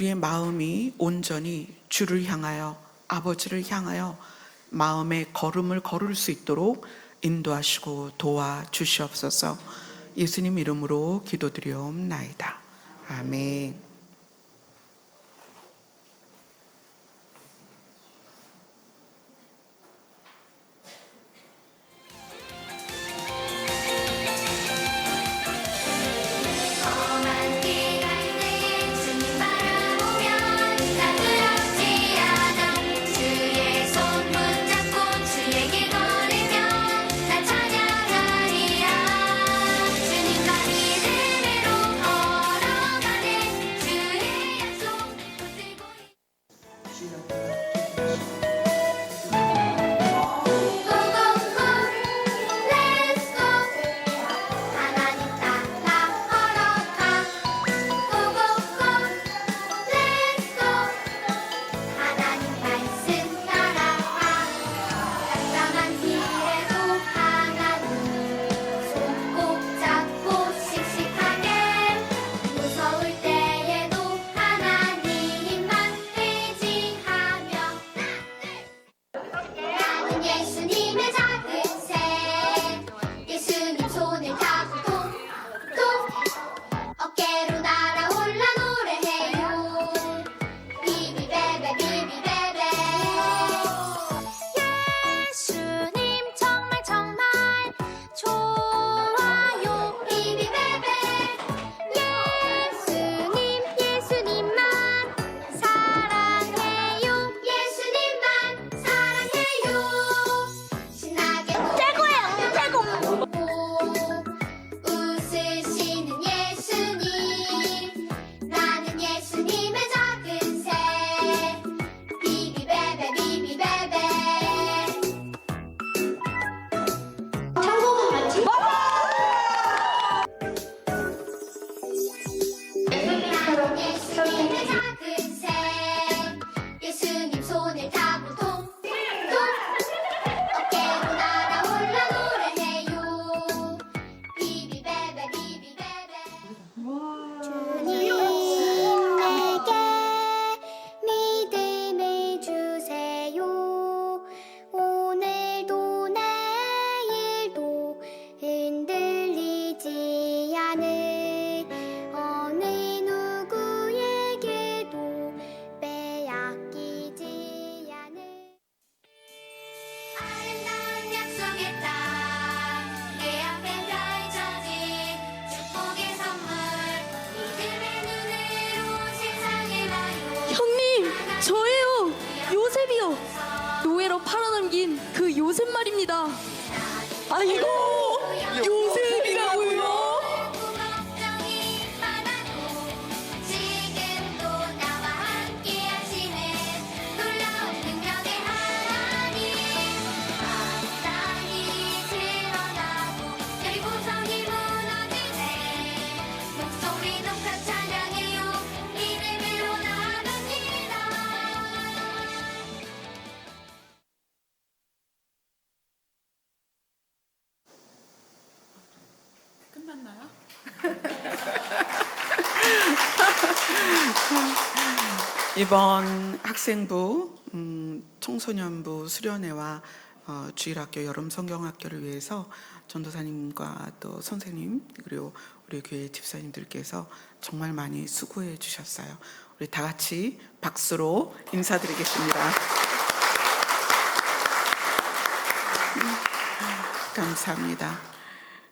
우리의 마음이 온전히 주를 향하여, 아버지를 향하여 마음의 걸음을 걸을 수 있도록 인도하시고 도와주시옵소서. 예수님 이름으로 기도드리옵나이다. 아멘. 저예요, 요셉이요. 노예로 팔아넘긴 그 요셉 말입니다. 아이고, 요셉이라고요? 끝났나요? 이번 학생부, 청소년부 수련회와 주일학교 여름성경학교를 위해서 전도사님과 또 선생님 그리고 우리 교회 집사님들께서 정말 많이 수고해 주셨어요. 우리 다 같이 박수로 인사드리겠습니다. 감사합니다.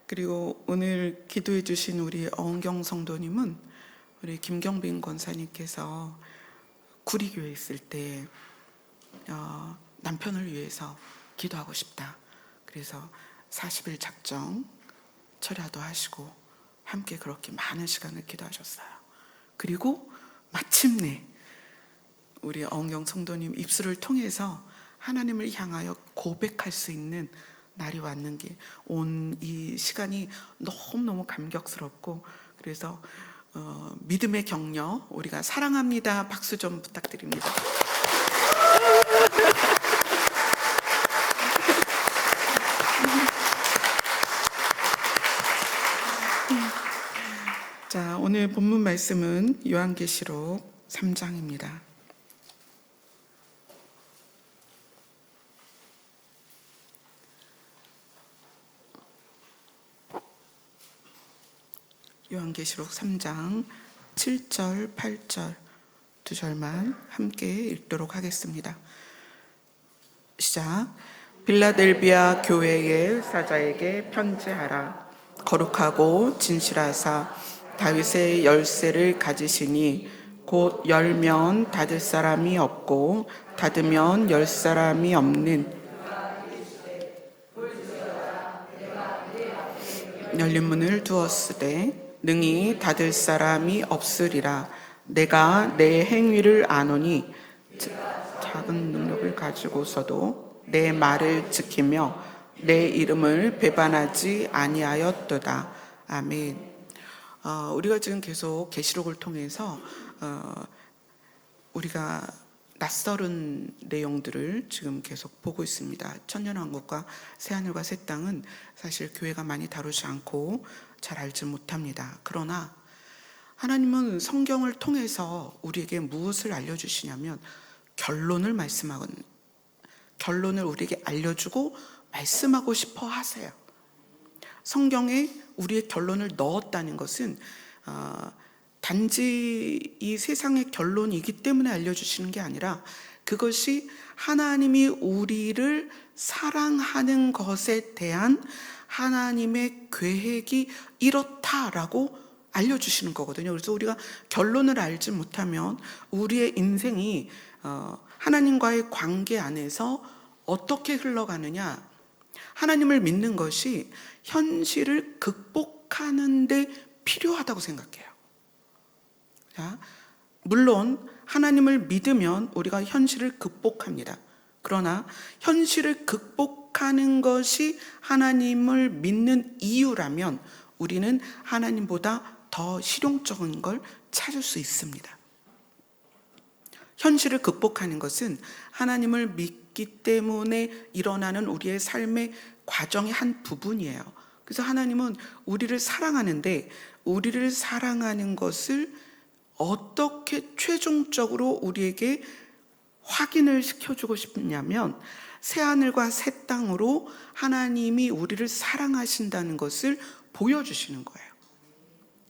그리고 오늘 기도해 주신 우리 어은경 성도님은 우리 김경빈 권사님께서 구리교회에 있을 때 남편을 위해서 기도하고 싶다. 그래서 40일 작정 철야도 하시고 함께 그렇게 많은 시간을 기도하셨어요. 그리고 마침내 우리 어은경 성도님 입술을 통해서 하나님을 향하여 고백할 수 있는 날이 왔는 게 온 이 시간이 너무너무 감격스럽고, 그래서 믿음의 격려, 우리가 사랑합니다 박수 좀 부탁드립니다. 자, 오늘 본문 말씀은 요한계시록 3장입니다. 요한계시록 3장 7절, 8절 두 절만 함께 읽도록 하겠습니다. 시작. 빌라델비아 교회의 사자에게 편지하라. 거룩하고 진실하사 다윗의 열쇠를 가지시니 곧 열면 닫을 사람이 없고 닫으면 열 사람이 없는 열린 문을 두었으되 능히 닫을 사람이 없으리라. 내가 내 행위를 아노니 작은 능력을 가지고서도 내 말을 지키며 내 이름을 배반하지 아니하였도다. 아멘. 우리가 지금 계속 계시록을 통해서 우리가 낯설은 내용들을 지금 계속 보고 있습니다. 천년왕국과 새하늘과 새 땅은 사실 교회가 많이 다루지 않고 잘 알지 못합니다. 그러나 하나님은 성경을 통해서 우리에게 무엇을 알려주시냐면 결론을 우리에게 알려주고 말씀하고 싶어 하세요. 성경에 우리의 결론을 넣었다는 것은 단지 이 세상의 결론이기 때문에 알려주시는 게 아니라 그것이 하나님이 우리를 사랑하는 것에 대한 하나님의 계획이 이렇다라고 알려주시는 거거든요. 그래서 우리가 결론을 알지 못하면 우리의 인생이 하나님과의 관계 안에서 어떻게 흘러가느냐, 하나님을 믿는 것이 현실을 극복하는 데 필요하다고 생각해요. 자, 물론 하나님을 믿으면 우리가 현실을 극복합니다. 그러나 현실을 극복하는 것이 하나님을 믿는 이유라면 우리는 하나님보다 더 실용적인 걸 찾을 수 있습니다. 현실을 극복하는 것은 하나님을 믿기 때문에 일어나는 우리의 삶의 과정의 한 부분이에요. 그래서 하나님은 우리를 사랑하는데 우리를 사랑하는 것을 어떻게 최종적으로 우리에게 확인을 시켜주고 싶냐면 새하늘과 새 땅으로 하나님이 우리를 사랑하신다는 것을 보여주시는 거예요.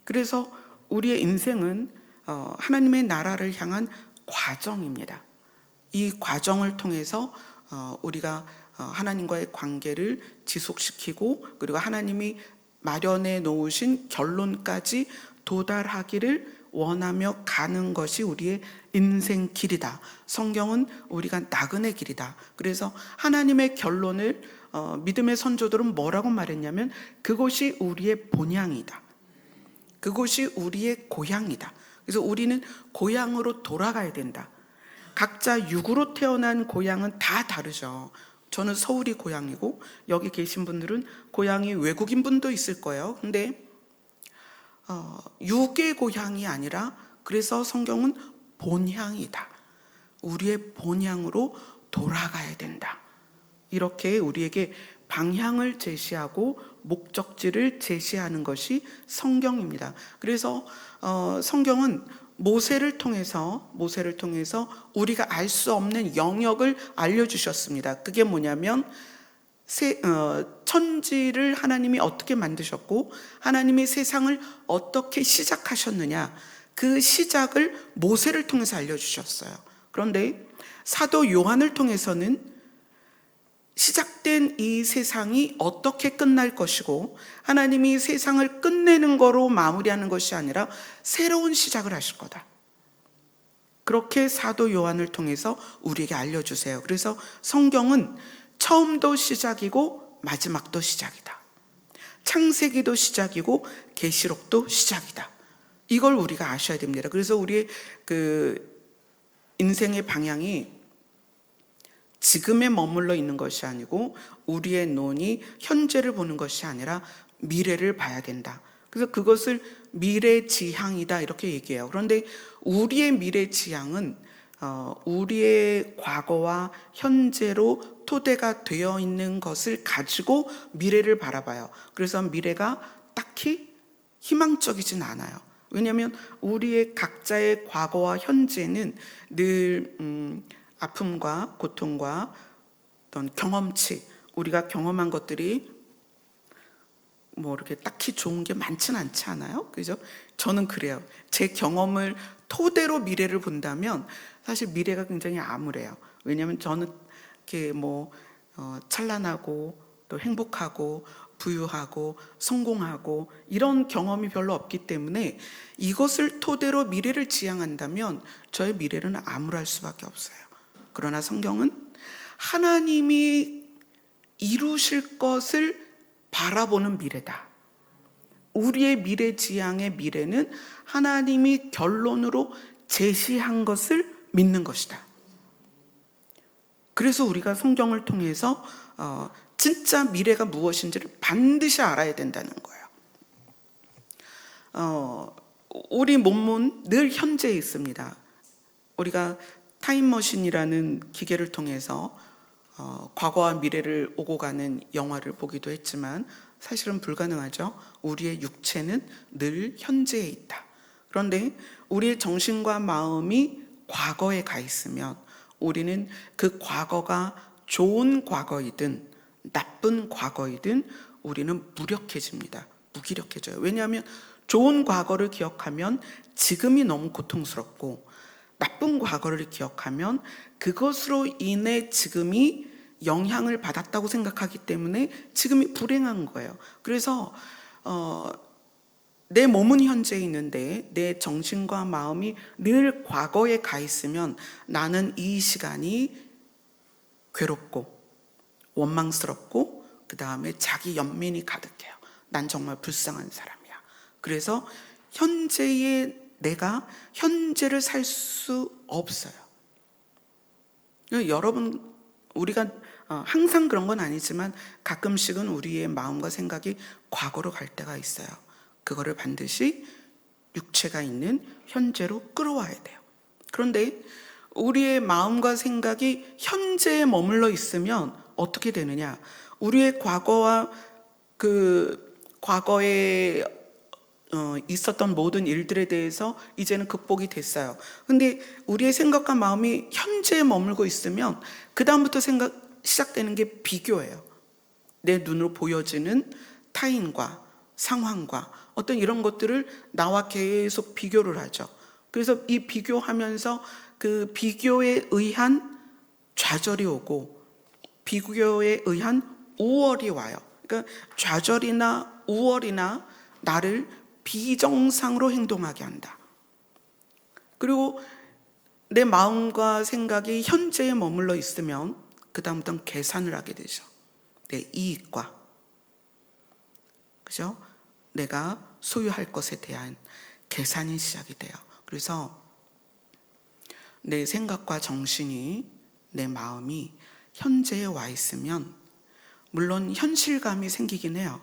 그래서 우리의 인생은 하나님의 나라를 향한 과정입니다. 이 과정을 통해서 우리가 하나님과의 관계를 지속시키고 그리고 하나님이 마련해 놓으신 결론까지 도달하기를 원하며 가는 것이 우리의 인생 길이다. 성경은 우리가 나그네 길이다. 그래서 하나님의 결론을 믿음의 선조들은 뭐라고 말했냐면 그것이 우리의 본향이다. 그것이 우리의 고향이다. 그래서 우리는 고향으로 돌아가야 된다. 각자 육으로 태어난 고향은 다 다르죠. 저는 서울이 고향이고 여기 계신 분들은 고향이 외국인 분도 있을 거예요. 근데 육의 고향이 아니라 그래서 성경은 본향이다. 우리의 본향으로 돌아가야 된다. 이렇게 우리에게 방향을 제시하고 목적지를 제시하는 것이 성경입니다. 그래서 성경은 모세를 통해서 우리가 알 수 없는 영역을 알려주셨습니다. 그게 뭐냐면 천지를 하나님이 어떻게 만드셨고 하나님이 세상을 어떻게 시작하셨느냐, 그 시작을 모세를 통해서 알려주셨어요. 그런데 사도 요한을 통해서는 시작된 이 세상이 어떻게 끝날 것이고 하나님이 세상을 끝내는 거로 마무리하는 것이 아니라 새로운 시작을 하실 거다. 그렇게 사도 요한을 통해서 우리에게 알려주세요. 그래서 성경은 처음도 시작이고 마지막도 시작이다. 창세기도 시작이고 계시록도 시작이다. 이걸 우리가 아셔야 됩니다. 그래서 우리의 인생의 방향이 지금에 머물러 있는 것이 아니고 우리의 눈이 현재를 보는 것이 아니라 미래를 봐야 된다. 그래서 그것을 미래지향이다 이렇게 얘기해요. 그런데 우리의 미래지향은 우리의 과거와 현재로 토대가 되어 있는 것을 가지고 미래를 바라봐요. 그래서 미래가 딱히 희망적이진 않아요. 왜냐하면 우리의 각자의 과거와 현재는 늘 아픔과 고통과 어떤 경험치, 우리가 경험한 것들이 뭐 이렇게 딱히 좋은 게 많지는 않지 않아요? 그죠? 저는 그래요. 제 경험을 토대로 미래를 본다면 사실 미래가 굉장히 암울해요. 왜냐하면 저는 이렇게 뭐 찬란하고 또 행복하고 부유하고 성공하고 이런 경험이 별로 없기 때문에 이것을 토대로 미래를 지향한다면 저의 미래는 암울할 수밖에 없어요. 그러나 성경은 하나님이 이루실 것을 바라보는 미래다. 우리의 미래 지향의 미래는 하나님이 결론으로 제시한 것을 믿는 것이다. 그래서 우리가 성경을 통해서 진짜 미래가 무엇인지를 반드시 알아야 된다는 거예요. 우리 몸은 늘 현재에 있습니다. 우리가 타임머신이라는 기계를 통해서 과거와 미래를 오고 가는 영화를 보기도 했지만 사실은 불가능하죠. 우리의 육체는 늘 현재에 있다. 그런데 우리의 정신과 마음이 과거에 가 있으면 우리는 그 과거가 좋은 과거이든 나쁜 과거이든 우리는 무력해집니다. 무기력해져요. 왜냐하면 좋은 과거를 기억하면 지금이 너무 고통스럽고 나쁜 과거를 기억하면 그것으로 인해 지금이 영향을 받았다고 생각하기 때문에 지금이 불행한 거예요. 그래서 내 몸은 현재에 있는데 내 정신과 마음이 늘 과거에 가 있으면 나는 이 시간이 괴롭고 원망스럽고 그 다음에 자기 연민이 가득해요. 난 정말 불쌍한 사람이야. 그래서 내가 현재를 살 수 없어요. 여러분, 우리가 항상 그런 건 아니지만 가끔씩은 우리의 마음과 생각이 과거로 갈 때가 있어요. 그거를 반드시 육체가 있는 현재로 끌어와야 돼요. 그런데 우리의 마음과 생각이 현재에 머물러 있으면 어떻게 되느냐? 우리의 과거와 과거에 있었던 모든 일들에 대해서 이제는 극복이 됐어요. 근데 우리의 생각과 마음이 현재에 머물고 있으면 그 다음부터 시작되는 게 비교예요. 내 눈으로 보여지는 타인과 상황과 어떤 이런 것들을 나와 계속 비교를 하죠. 그래서 이 비교하면서 그 비교에 의한 좌절이 오고 비교에 의한 우월이 와요. 그러니까 좌절이나 우월이나 나를 비정상으로 행동하게 한다. 그리고 내 마음과 생각이 현재에 머물러 있으면 그 다음부터는 계산을 하게 되죠. 내 이익과, 그죠? 내가 소유할 것에 대한 계산이 시작이 돼요. 그래서 내 생각과 정신이, 내 마음이 현재에 와 있으면 물론 현실감이 생기긴 해요.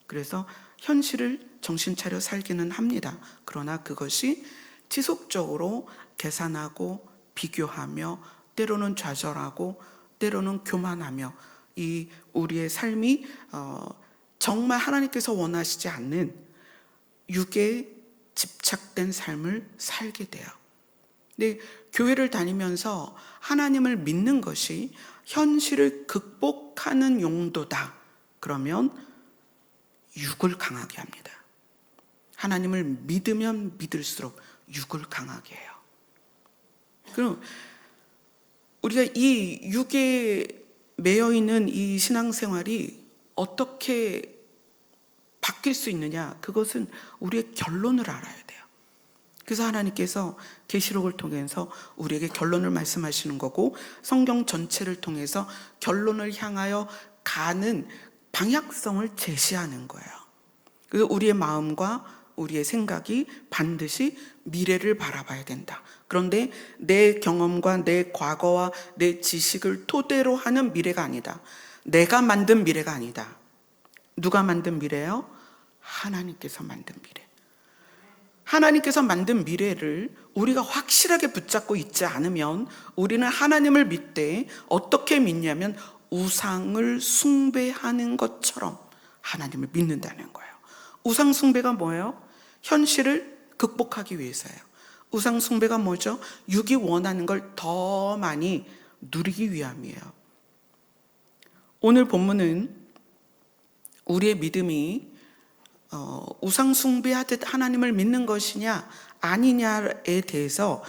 그래서 현실을 정신 차려 살기는 합니다. 그러나 그것이 지속적으로 계산하고 비교하며 때로는 좌절하고 때로는 교만하며 이 우리의 삶이 정말 하나님께서 원하시지 않는 육에 집착된 삶을 살게 돼요. 근데 교회를 다니면서 하나님을 믿는 것이 현실을 극복하는 용도다. 그러면 육을 강하게 합니다. 하나님을 믿으면 믿을수록 육을 강하게 해요. 그럼 우리가 이 육에 매여 있는 이 신앙생활이 어떻게 바뀔 수 있느냐? 그것은 우리의 결론을 알아야 돼요. 그래서 하나님께서 계시록을 통해서 우리에게 결론을 말씀하시는 거고 성경 전체를 통해서 결론을 향하여 가는 방향성을 제시하는 거예요. 그래서 우리의 마음과 우리의 생각이 반드시 미래를 바라봐야 된다. 그런데 내 경험과 내 과거와 내 지식을 토대로 하는 미래가 아니다. 내가 만든 미래가 아니다. 누가 만든 미래예요? 하나님께서 만든 미래. 하나님께서 만든 미래를 우리가 확실하게 붙잡고 있지 않으면 우리는 하나님을 믿되 어떻게 믿냐면 우상을 숭배하는 것처럼 하나님을 믿는다는 거예요. 우상 숭배가 뭐예요? 현실을 극복하기 위해서예요. 우상 숭배가 뭐죠? 육이 원하는 걸 더 많이 누리기 위함이에요. 오늘 본문은 우리의 믿음이 우상 숭배하듯 하나님을 믿는 것이냐 아니냐에 대해서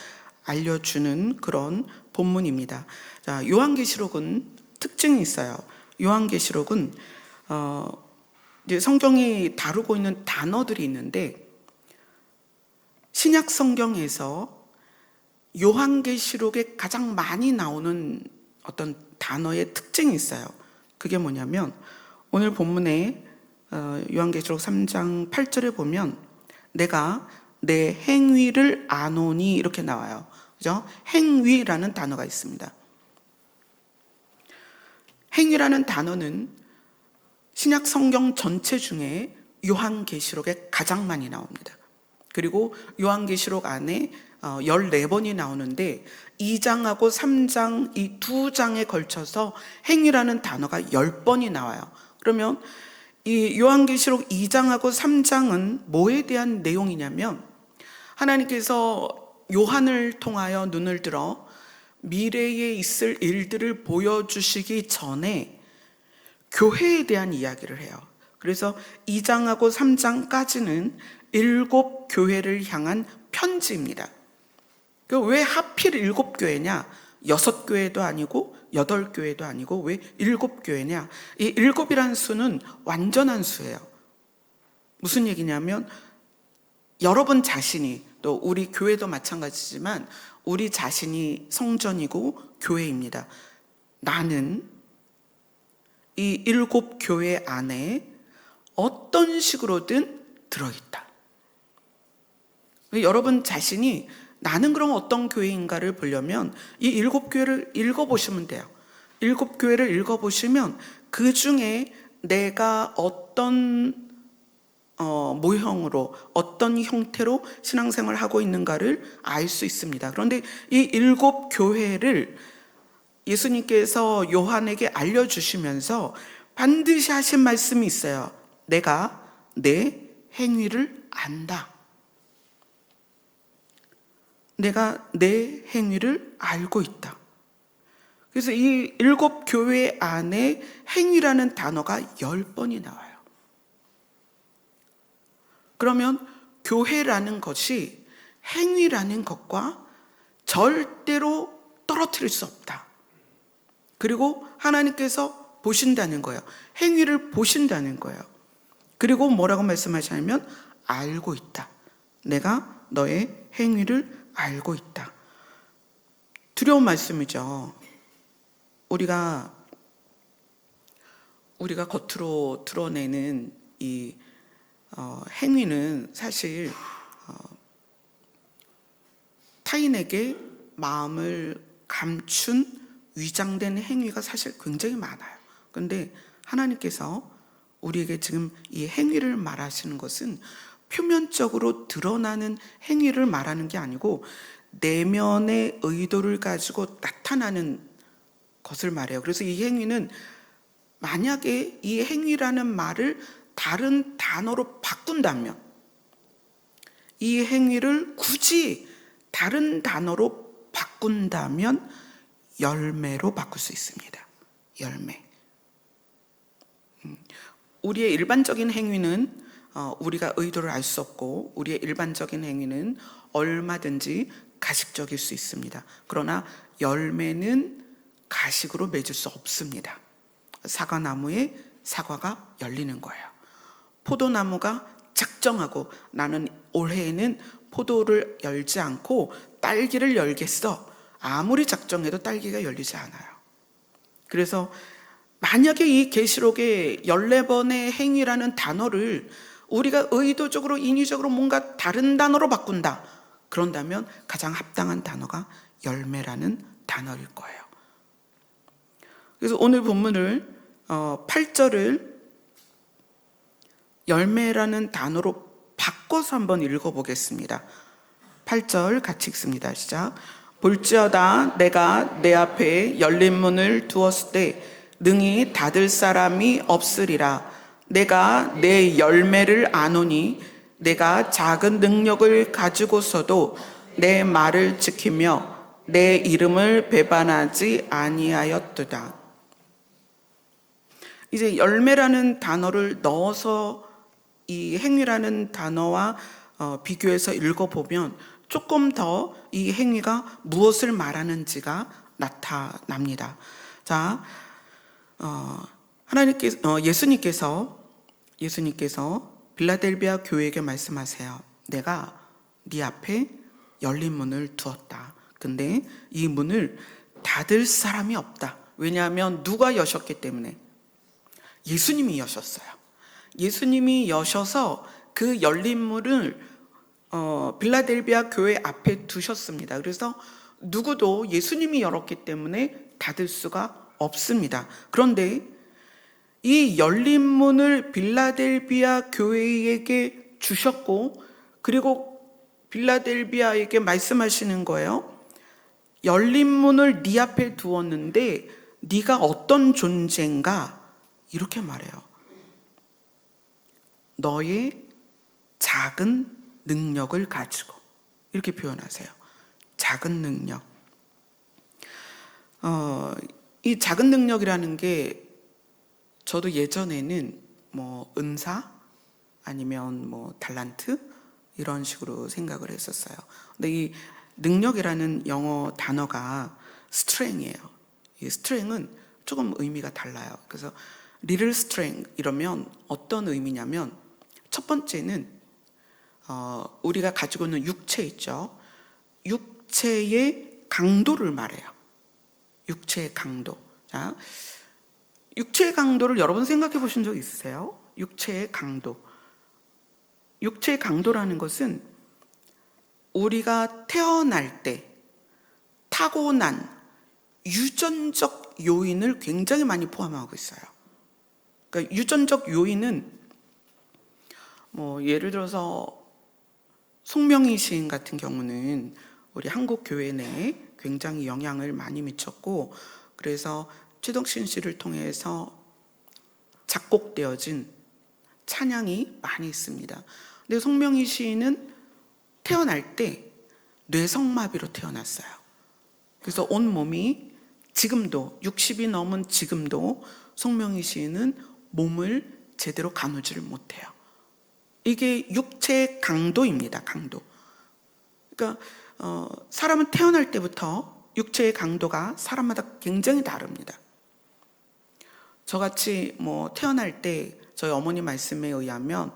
알려주는 그런 본문입니다. 자, 요한계시록은 특징이 있어요. 요한계시록은 이제 성경이 다루고 있는 단어들이 있는데, 신약 성경에서 요한계시록에 가장 많이 나오는 어떤 단어의 특징이 있어요. 그게 뭐냐면, 오늘 본문에 요한계시록 3장 8절에 보면 내가 내 행위를 아노니 이렇게 나와요. 그죠? 행위라는 단어가 있습니다. 행위라는 단어는 신약 성경 전체 중에 요한계시록에 가장 많이 나옵니다. 그리고 요한계시록 안에 14번이 나오는데 2장하고 3장 이 두 장에 걸쳐서 행위라는 단어가 10번이 나와요. 그러면 이 요한계시록 2장하고 3장은 뭐에 대한 내용이냐면, 하나님께서 요한을 통하여 눈을 들어 미래에 있을 일들을 보여주시기 전에 교회에 대한 이야기를 해요. 그래서 2장하고 3장까지는 7교회를 향한 편지입니다. 왜 하필 7교회냐? 6교회도 아니고 8교회도 아니고 왜 7교회냐? 이 7이라는 수는 완전한 수예요. 무슨 얘기냐면, 여러분 자신이, 또 우리 교회도 마찬가지지만 우리 자신이 성전이고 교회입니다. 나는 이 7교회 안에 어떤 식으로든 들어있다. 여러분 자신이 나는 그럼 어떤 교회인가를 보려면 이 7교회를 읽어보시면 돼요. 7교회를 읽어보시면 그 중에 내가 어떤 모형으로, 어떤 형태로 신앙생활을 하고 있는가를 알 수 있습니다. 그런데 이 7교회를 예수님께서 요한에게 알려주시면서 반드시 하신 말씀이 있어요. 내가 내 행위를 안다. 내가 내 행위를 알고 있다. 그래서 이 7교회 안에 행위라는 단어가 10번이 나와요. 그러면 교회라는 것이 행위라는 것과 절대로 떨어뜨릴 수 없다. 그리고 하나님께서 보신다는 거예요. 행위를 보신다는 거예요. 그리고 뭐라고 말씀하시냐면 알고 있다. 내가 너의 행위를 알고 있다. 두려운 말씀이죠. 우리가 겉으로 드러내는 이 행위는 사실 타인에게 마음을 감춘 위장된 행위가 사실 굉장히 많아요. 그런데 하나님께서 우리에게 지금 이 행위를 말하시는 것은 표면적으로 드러나는 행위를 말하는 게 아니고 내면의 의도를 가지고 나타나는 것을 말해요. 그래서 이 행위는, 만약에 이 행위라는 말을 다른 단어로 바꾼다면, 이 행위를 굳이 다른 단어로 바꾼다면 열매로 바꿀 수 있습니다. 열매. 우리의 일반적인 행위는 우리가 의도를 알 수 없고, 우리의 일반적인 행위는 얼마든지 가식적일 수 있습니다. 그러나 열매는 가식으로 맺을 수 없습니다. 사과나무에 사과가 열리는 거예요. 포도나무가 작정하고 나는 올해에는 포도를 열지 않고 딸기를 열겠어. 아무리 작정해도 딸기가 열리지 않아요. 그래서 만약에 이 계시록의 14번의 행위라는 단어를 우리가 의도적으로, 인위적으로 뭔가 다른 단어로 바꾼다. 그런다면 가장 합당한 단어가 열매라는 단어일 거예요. 그래서 오늘 본문을 8절을 열매라는 단어로 바꿔서 한번 읽어보겠습니다. 8절 같이 읽습니다. 시작. 볼지어다 내가 내 앞에 열린 문을 두었을 때 능히 닫을 사람이 없으리라. 내가 내 열매를 아노니 내가 작은 능력을 가지고서도 내 말을 지키며 내 이름을 배반하지 아니하였도다. 이제 열매라는 단어를 넣어서 이 행위라는 단어와 비교해서 읽어보면 조금 더 이 행위가 무엇을 말하는지가 나타납니다. 자, 예수님께서 빌라델비아 교회에게 말씀하세요. 내가 네 앞에 열린 문을 두었다. 근데 이 문을 닫을 사람이 없다. 왜냐하면 누가 여셨기 때문에? 예수님이 여셨어요. 예수님이 여셔서 그 열린 문을 빌라델비아 교회 앞에 두셨습니다. 그래서 누구도 예수님이 열었기 때문에 닫을 수가 없습니다. 그런데 이 열린 문을 빌라델비아 교회에게 주셨고, 그리고 빌라델비아에게 말씀하시는 거예요. 열린 문을 네 앞에 두었는데 네가 어떤 존재인가? 이렇게 말해요. 너의 작은 능력을 가지고, 이렇게 표현하세요. 작은 능력. 이 작은 능력이라는 게 저도 예전에는 뭐 은사 아니면 뭐 달란트 이런 식으로 생각을 했었어요. 근데 이 능력이라는 영어 단어가 strength이에요. 이 strength은 조금 의미가 달라요. 그래서 little strength 이러면 어떤 의미냐면, 첫 번째는 우리가 가지고 있는 육체 있죠. 육체의 강도를 말해요. 육체의 강도. 자, 육체의 강도를 여러분 생각해 보신 적 있으세요? 육체의 강도. 육체의 강도라는 것은 우리가 태어날 때 타고난 유전적 요인을 굉장히 많이 포함하고 있어요. 그러니까 유전적 요인은 뭐 예를 들어서 송명희 시인 같은 경우는 우리 한국 교회 내에 굉장히 영향을 많이 미쳤고, 그래서 최덕신 씨를 통해서 작곡되어진 찬양이 많이 있습니다. 근데 송명희 시인은 태어날 때 뇌성마비로 태어났어요. 그래서 온 몸이 지금도 60이 넘은 지금도 송명희 시인은 몸을 제대로 가누지를 못해요. 이게 육체의 강도입니다. 강도. 그러니까 사람은 태어날 때부터 육체의 강도가 사람마다 굉장히 다릅니다. 저같이 뭐 태어날 때 저희 어머니 말씀에 의하면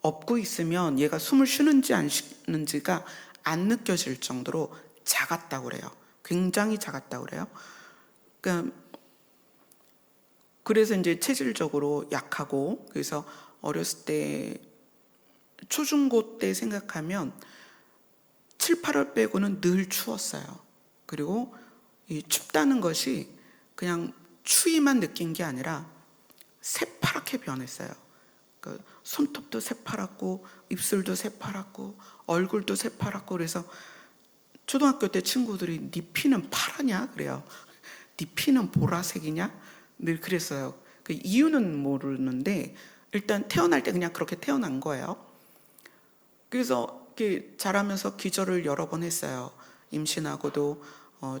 업고 있으면 얘가 숨을 쉬는지 안 쉬는지가 안 느껴질 정도로 작았다고 그래요. 굉장히 작았다고 그래요. 그러니까 그래서 이제 체질적으로 약하고, 그래서 어렸을 때 초중고 때 생각하면 7, 8월 빼고는 늘 추웠어요. 그리고 이 춥다는 것이 그냥 추위만 느낀 게 아니라 새파랗게 변했어요. 그러니까 손톱도 새파랗고 입술도 새파랗고 얼굴도 새파랗고, 그래서 초등학교 때 친구들이 네 피는 파랗냐? 그래요. 네 피는 보라색이냐? 늘 그랬어요. 그 이유는 모르는데 일단 태어날 때 그냥 그렇게 태어난 거예요. 그래서 이렇게 자라면서 기절을 여러 번 했어요. 임신하고도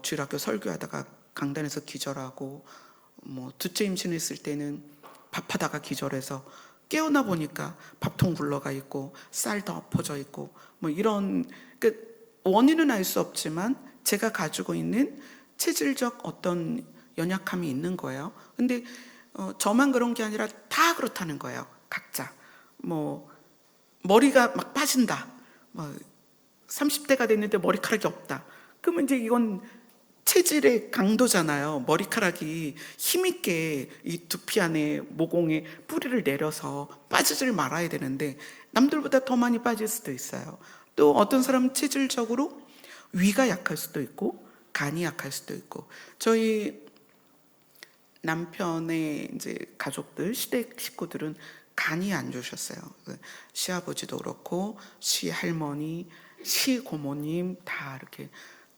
주일학교 설교하다가 강단에서 기절하고, 뭐 둘째 임신했을 때는 밥하다가 기절해서 깨어나 보니까 밥통 굴러가 있고 쌀 더 엎어져 있고, 뭐 이런, 그 원인은 알 수 없지만 제가 가지고 있는 체질적 어떤 연약함이 있는 거예요. 근데 저만 그런 게 아니라 다 그렇다는 거예요. 각자. 뭐 머리가 막 빠진다. 뭐 30대가 됐는데 머리카락이 없다. 그러면 이제 이건 체질의 강도잖아요. 머리카락이 힘있게 이 두피 안에 모공에 뿌리를 내려서 빠지질 말아야 되는데 남들보다 더 많이 빠질 수도 있어요. 또 어떤 사람은 체질적으로 위가 약할 수도 있고 간이 약할 수도 있고, 저희 남편의 이제 가족들, 시댁 식구들은 간이 안 좋으셨어요. 시아버지도 그렇고 시할머니, 시고모님 다 이렇게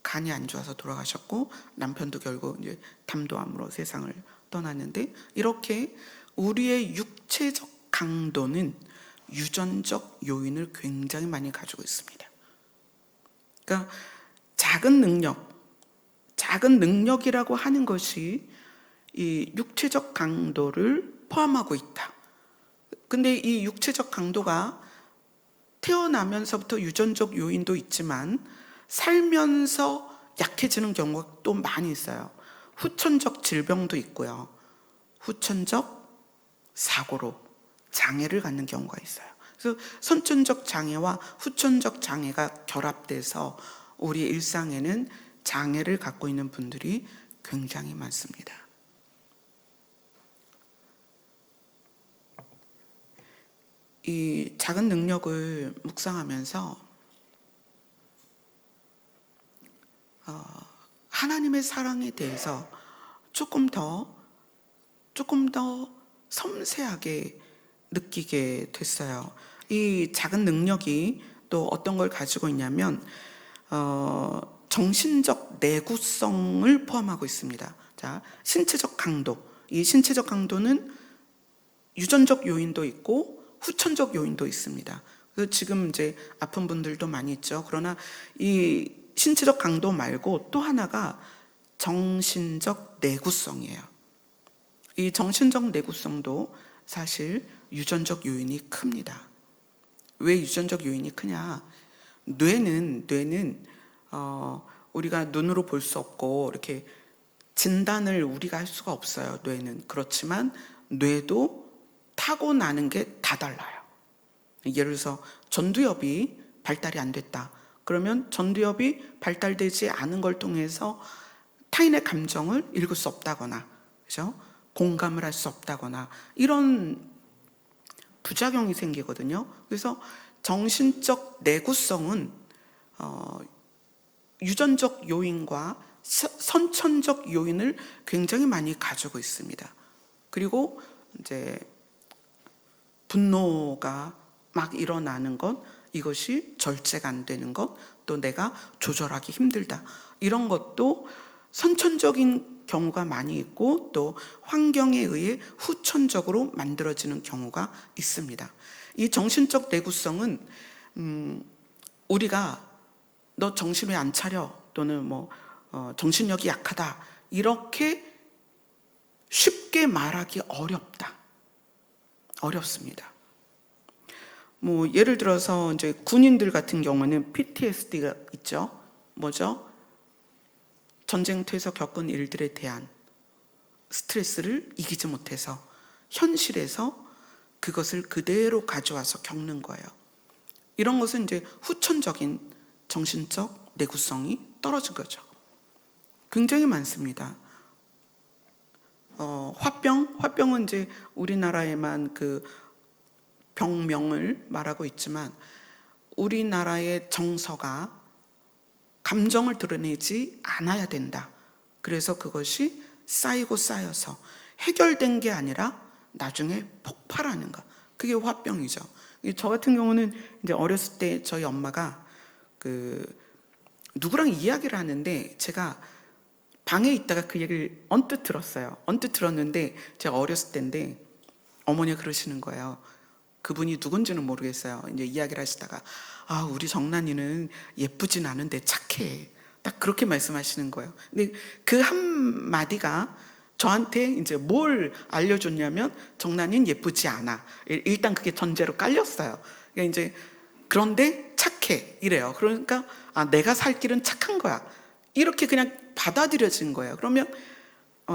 간이 안 좋아서 돌아가셨고, 남편도 결국 이제 담도암으로 세상을 떠났는데, 이렇게 우리의 육체적 강도는 유전적 요인을 굉장히 많이 가지고 있습니다. 그러니까 작은 능력이라고 하는 것이 이 육체적 강도를 포함하고 있다. 근데 이 육체적 강도가 태어나면서부터 유전적 요인도 있지만 살면서 약해지는 경우가 또 많이 있어요. 후천적 질병도 있고요. 후천적 사고로 장애를 갖는 경우가 있어요. 그래서 선천적 장애와 후천적 장애가 결합돼서 우리 일상에는 장애를 갖고 있는 분들이 굉장히 많습니다. 이 작은 능력을 묵상하면서 하나님의 사랑에 대해서 조금 더 섬세하게 느끼게 됐어요. 이 작은 능력이 또 어떤 걸 가지고 있냐면 정신적 내구성을 포함하고 있습니다. 자, 신체적 강도. 이 신체적 강도는 유전적 요인도 있고 후천적 요인도 있습니다. 그래서 지금 이제 아픈 분들도 많이 있죠. 그러나 이 신체적 강도 말고 또 하나가 정신적 내구성이에요. 이 정신적 내구성도 사실 유전적 요인이 큽니다. 왜 유전적 요인이 크냐? 뇌는 우리가 눈으로 볼 수 없고 이렇게 진단을 우리가 할 수가 없어요. 뇌는. 그렇지만 뇌도 타고나는 게 다 달라요. 예를 들어서 전두엽이 발달이 안 됐다. 그러면 전두엽이 발달되지 않은 걸 통해서 타인의 감정을 읽을 수 없다거나, 그죠? 공감을 할 수 없다거나 이런 부작용이 생기거든요. 그래서 정신적 내구성은 유전적 요인과 선천적 요인을 굉장히 많이 가지고 있습니다. 그리고 이제 분노가 막 일어나는 것, 이것이 절제가 안 되는 것, 또 내가 조절하기 힘들다. 이런 것도 선천적인 경우가 많이 있고 또 환경에 의해 후천적으로 만들어지는 경우가 있습니다. 이 정신적 내구성은 우리가 너 정신 왜 안 차려? 또는 정신력이 약하다. 이렇게 쉽게 말하기 어렵습니다. 예를 들어서 이제 군인들 같은 경우는 PTSD가 있죠. 뭐죠? 전쟁터에서 겪은 일들에 대한 스트레스를 이기지 못해서 현실에서 그것을 그대로 가져와서 겪는 거예요. 이런 것은 이제 후천적인 정신적 내구성이 떨어진 거죠. 굉장히 많습니다. 화병은 이제 우리나라에만 그 병명을 말하고 있지만 우리나라의 정서가 감정을 드러내지 않아야 된다. 그래서 그것이 쌓여서 해결된 게 아니라 나중에 폭발하는 것. 그게 화병이죠. 저 같은 경우는 이제 어렸을 때 저희 엄마가 누구랑 이야기를 하는데 제가 방에 있다가 그 얘기를 언뜻 들었어요. 언뜻 들었는데 제가 어렸을 때인데 어머니가 그러시는 거예요. 그분이 누군지는 모르겠어요. 이제 이야기를 하시다가 우리 정란이는 예쁘진 않은데 착해. 딱 그렇게 말씀하시는 거예요. 근데 그 한마디가 저한테 이제 뭘 알려줬냐면 정란이는 예쁘지 않아. 일단 그게 전제로 깔렸어요. 그러니까 이제 그런데 착해 이래요. 그러니까 내가 살 길은 착한 거야. 이렇게 그냥 받아들여진 거예요. 그러면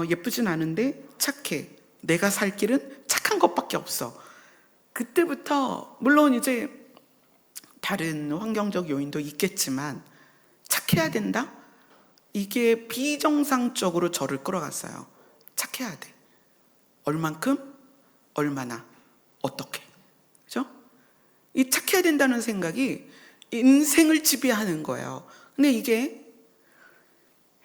예쁘진 않은데 착해. 내가 살 길은 착한 것밖에 없어. 그때부터 물론 이제 다른 환경적 요인도 있겠지만 착해야 된다? 이게 비정상적으로 저를 끌어갔어요. 착해야 돼. 얼만큼? 얼마나? 어떻게? 그죠? 이 착해야 된다는 생각이 인생을 지배하는 거예요. 근데 이게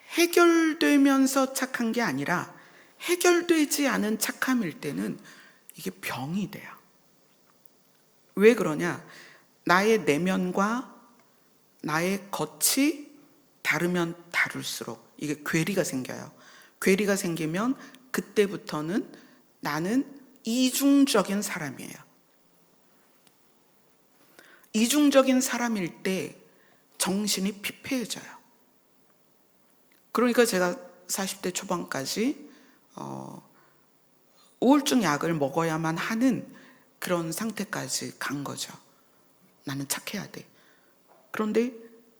해결되면서 착한 게 아니라 해결되지 않은 착함일 때는 이게 병이 돼요. 왜 그러냐? 나의 내면과 나의 겉이 다르면 다를수록 이게 괴리가 생겨요. 괴리가 생기면 그때부터는 나는 이중적인 사람이에요. 이중적인 사람일 때 정신이 피폐해져요. 그러니까 제가 40대 초반까지 우울증 약을 먹어야만 하는 그런 상태까지 간 거죠. 나는 착해야 돼. 그런데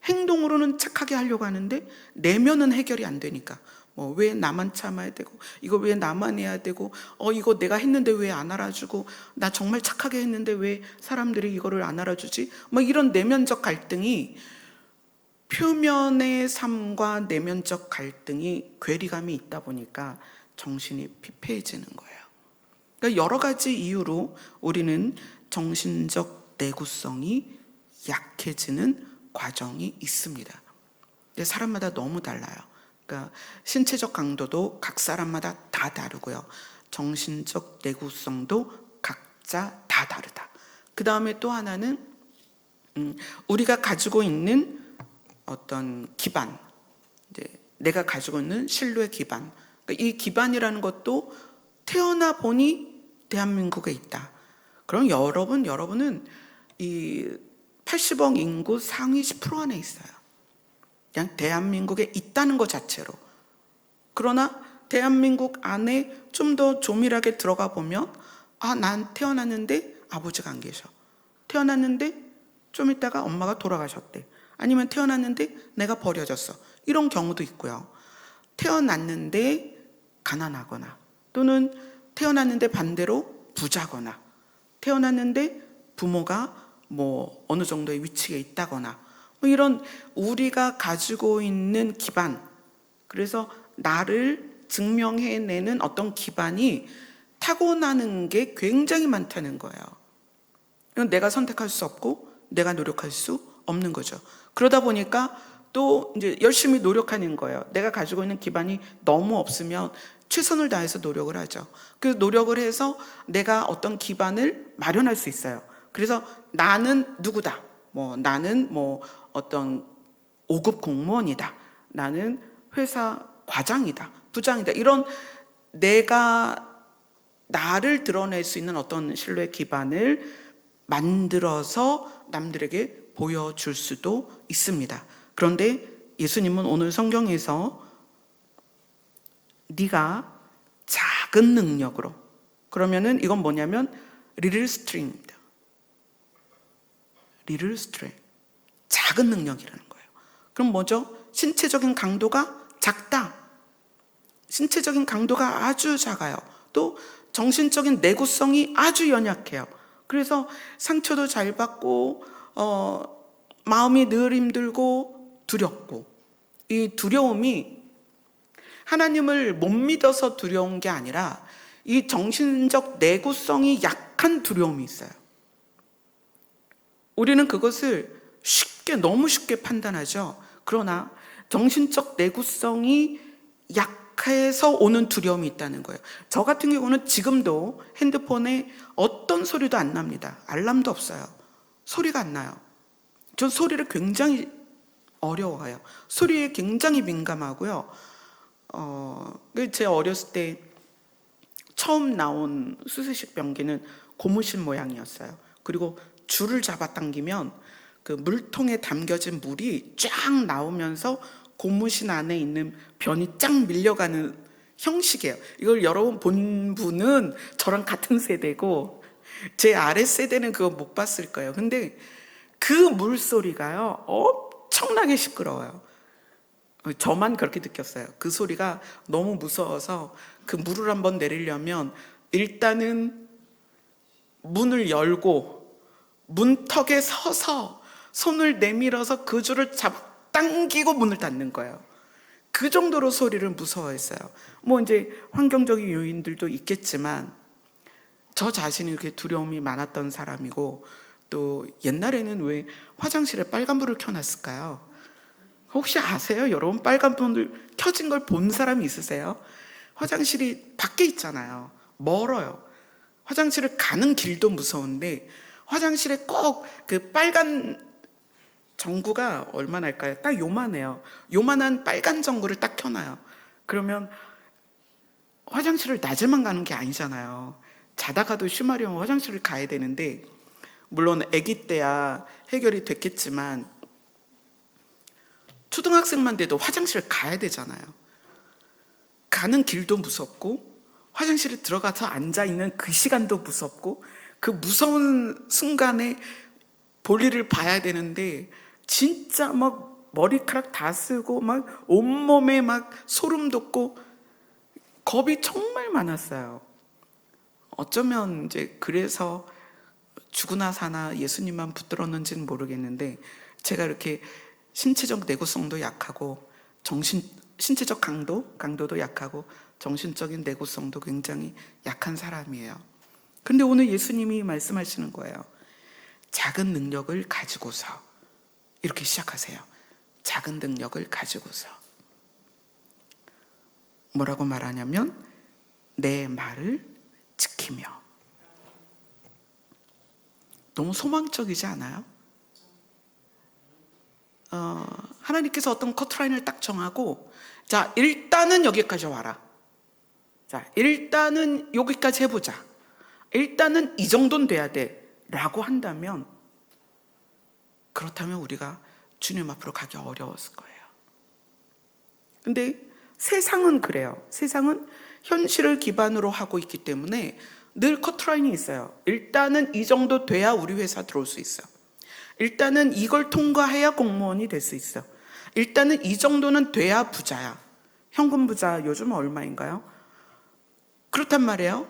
행동으로는 착하게 하려고 하는데 내면은 해결이 안 되니까 뭐 왜 나만 참아야 되고 이거 왜 나만 해야 되고 이거 내가 했는데 왜 안 알아주고 나 정말 착하게 했는데 왜 사람들이 이거를 안 알아주지? 뭐 이런 내면적 갈등이 표면의 삶과 내면적 갈등이 괴리감이 있다 보니까 정신이 피폐해지는 거예요. 그러니까 여러 가지 이유로 우리는 정신적 내구성이 약해지는 과정이 있습니다. 근데 사람마다 너무 달라요. 그러니까 신체적 강도도 각 사람마다 다 다르고요. 정신적 내구성도 각자 다 다르다. 그 다음에 또 하나는 우리가 가지고 있는 어떤 기반, 이제 내가 가지고 있는 신뢰의 기반. 그러니까 이 기반이라는 것도 태어나 보니 대한민국에 있다. 그럼 여러분은 이 80억 인구 상위 10% 안에 있어요. 그냥 대한민국에 있다는 것 자체로. 그러나 대한민국 안에 좀 더 조밀하게 들어가 보면 난 태어났는데 아버지가 안 계셔. 태어났는데 좀 있다가 엄마가 돌아가셨대. 아니면 태어났는데 내가 버려졌어. 이런 경우도 있고요. 태어났는데 가난하거나 또는 태어났는데 반대로 부자거나 태어났는데 부모가 뭐 어느 정도의 위치에 있다거나 뭐 이런 우리가 가지고 있는 기반, 그래서 나를 증명해내는 어떤 기반이 타고나는 게 굉장히 많다는 거예요. 이건 내가 선택할 수 없고 내가 노력할 수 없는 거죠. 그러다 보니까 또 이제 열심히 노력하는 거예요. 내가 가지고 있는 기반이 너무 없으면 최선을 다해서 노력을 하죠. 그 노력을 해서 내가 어떤 기반을 마련할 수 있어요. 그래서 나는 누구다. 나는 어떤 5급 공무원이다. 나는 회사 과장이다. 부장이다. 이런 내가 나를 드러낼 수 있는 어떤 신뢰 기반을 만들어서 남들에게 보여줄 수도 있습니다. 그런데 예수님은 오늘 성경에서 네가 작은 능력으로, 그러면은 이건 뭐냐면 little strength입니다. little strength, 작은 능력이라는 거예요. 그럼 뭐죠? 신체적인 강도가 작다. 신체적인 강도가 아주 작아요. 또 정신적인 내구성이 아주 연약해요. 그래서 상처도 잘 받고 마음이 늘 힘들고 두렵고, 이 두려움이 하나님을 못 믿어서 두려운 게 아니라 이 정신적 내구성이 약한 두려움이 있어요. 우리는 그것을 너무 쉽게 판단하죠. 그러나 정신적 내구성이 약해서 오는 두려움이 있다는 거예요. 저 같은 경우는 지금도 핸드폰에 어떤 소리도 안 납니다. 알람도 없어요. 소리가 안 나요. 전 소리를 굉장히 어려워해요. 소리에 굉장히 민감하고요. 제 어렸을 때 처음 나온 수세식 변기는 고무신 모양이었어요. 그리고 줄을 잡아당기면 그 물통에 담겨진 물이 쫙 나오면서 고무신 안에 있는 변이 쫙 밀려가는 형식이에요. 이걸 여러분 본 분은 저랑 같은 세대고 제 아래 세대는 그거 못 봤을 거예요. 근데 그 물소리가요 엄청나게 시끄러워요. 저만 그렇게 느꼈어요. 그 소리가 너무 무서워서 그 물을 한번 내리려면 일단은 문을 열고 문턱에 서서 손을 내밀어서 그 줄을 당기고 문을 닫는 거예요. 그 정도로 소리를 무서워했어요. 이제 환경적인 요인들도 있겠지만 저 자신이 이렇게 두려움이 많았던 사람이고, 또 옛날에는 왜 화장실에 빨간불을 켜놨을까요? 혹시 아세요? 여러분 빨간불 켜진 걸 본 사람이 있으세요? 화장실이 밖에 있잖아요. 멀어요. 화장실을 가는 길도 무서운데 화장실에 꼭 그 빨간 전구가 얼마나 할까요? 딱 요만해요. 요만한 빨간 전구를 딱 켜놔요. 그러면 화장실을 낮에만 가는 게 아니잖아요. 자다가도 쉬마려면 화장실을 가야 되는데 물론 아기 때야 해결이 됐겠지만 초등학생만 돼도 화장실 가야 되잖아요. 가는 길도 무섭고 화장실에 들어가서 앉아있는 그 시간도 무섭고 그 무서운 순간에 볼일을 봐야 되는데 진짜 막 머리카락 다 쓰고 막 온몸에 막 소름 돋고 겁이 정말 많았어요. 어쩌면 이제 그래서 죽으나 사나 예수님만 붙들었는지는 모르겠는데 제가 이렇게 신체적 내구성도 약하고 신체적 강도도 약하고 정신적인 내구성도 굉장히 약한 사람이에요. 근데 오늘 예수님이 말씀하시는 거예요. 작은 능력을 가지고서 이렇게 시작하세요. 작은 능력을 가지고서 뭐라고 말하냐면 내 말을 지키며. 너무 소망적이지 않아요? 하나님께서 어떤 커트라인을 딱 정하고 자 일단은 여기까지 와라. 자 일단은 여기까지 해보자. 일단은 이 정도는 돼야 돼 라고 한다면 그렇다면 우리가 주님 앞으로 가기 어려웠을 거예요. 근데 세상은 그래요. 세상은 현실을 기반으로 하고 있기 때문에 늘 커트라인이 있어요. 일단은 이 정도 돼야 우리 회사 들어올 수 있어. 일단은 이걸 통과해야 공무원이 될 수 있어. 일단은 이 정도는 돼야 부자야. 현금 부자 요즘 얼마인가요? 그렇단 말이에요.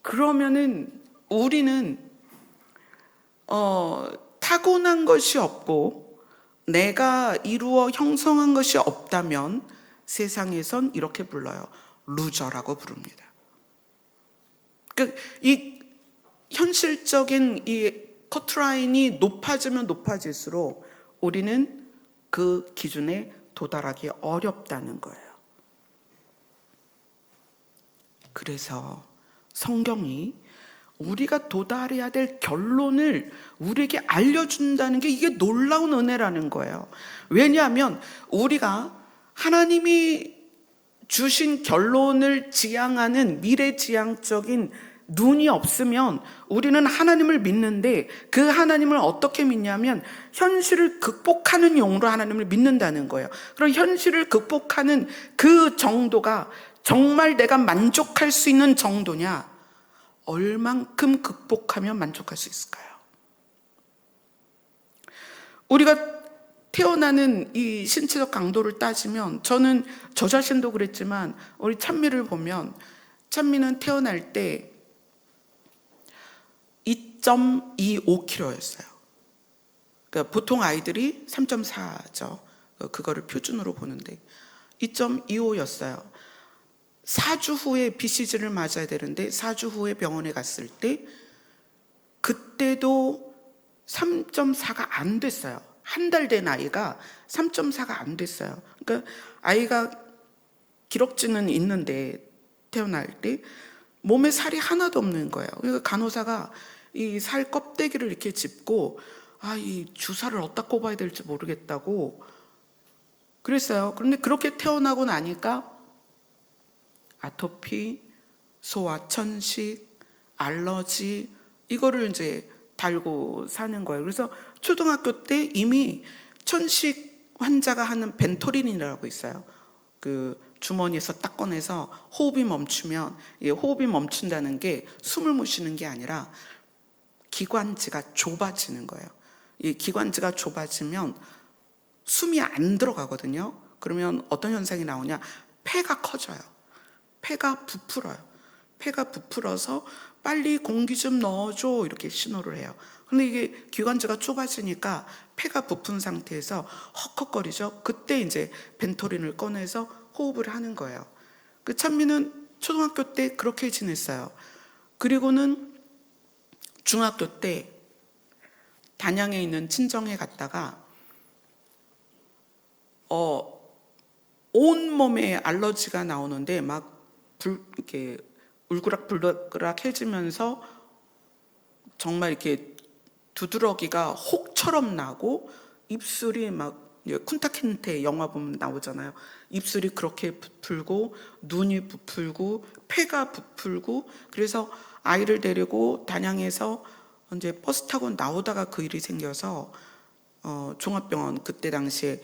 그러면은 우리는 타고난 것이 없고 내가 이루어 형성한 것이 없다면 세상에선 이렇게 불러요. 루저라고 부릅니다. 그러니까 이 현실적인 이 커트라인이 높아지면 높아질수록 우리는 그 기준에 도달하기 어렵다는 거예요. 그래서 성경이 우리가 도달해야 될 결론을 우리에게 알려준다는 게 이게 놀라운 은혜라는 거예요. 왜냐하면 우리가 하나님이 주신 결론을 지향하는 미래지향적인 눈이 없으면 우리는 하나님을 믿는데 그 하나님을 어떻게 믿냐면 현실을 극복하는 용으로 하나님을 믿는다는 거예요. 그럼 현실을 극복하는 그 정도가 정말 내가 만족할 수 있는 정도냐? 얼만큼 극복하면 만족할 수 있을까요? 우리가 태어나는 이 신체적 강도를 따지면 저는 저 자신도 그랬지만 우리 찬미를 보면 찬미는 태어날 때 2.25kg였어요. 그러니까 보통 아이들이 3.4죠. 그거를 표준으로 보는데 2.25였어요. 4주 후에 BCG를 맞아야 되는데 4주 후에 병원에 갔을 때 그때도 3.4가 안 됐어요. 한 달 된 아이가 3.4가 안 됐어요. 그러니까 아이가 기럭지는 있는데 태어날 때 몸에 살이 하나도 없는 거예요. 그러니까 간호사가 이 살 껍데기를 이렇게 짚고 이 주사를 어디다 꼽아야 될지 모르겠다고 그랬어요. 그런데 그렇게 태어나고 나니까 아토피, 소화 천식, 알러지 이거를 이제 달고 사는 거예요. 그래서 초등학교 때 이미 천식 환자가 하는 벤토린이라고 있어요. 그 주머니에서 딱 꺼내서 호흡이 멈추면 호흡이 멈춘다는 게 숨을 못 쉬는 게 아니라 기관지가 좁아지는 거예요. 이 기관지가 좁아지면 숨이 안 들어가거든요. 그러면 어떤 현상이 나오냐? 폐가 커져요. 폐가 부풀어요. 폐가 부풀어서 빨리 공기 좀 넣어줘 이렇게 신호를 해요. 근데 이게 기관지가 좁아지니까 폐가 부푼 상태에서 헉헉거리죠. 그때 이제 벤토린을 꺼내서 호흡을 하는 거예요. 그 찬미는 초등학교 때 그렇게 지냈어요. 그리고는 중학교 때 단양에 있는 친정에 갔다가 온몸에 알러지가 나오는데 막 이렇게 울그락불그락해지면서 정말 이렇게 두드러기가 혹처럼 나고 입술이 막 쿤타킨테 영화 보면 나오잖아요. 입술이 그렇게 부풀고 눈이 부풀고 폐가 부풀고 그래서 아이를 데리고 단양에서 이제 버스 타고 나오다가 그 일이 생겨서 종합병원, 그때 당시에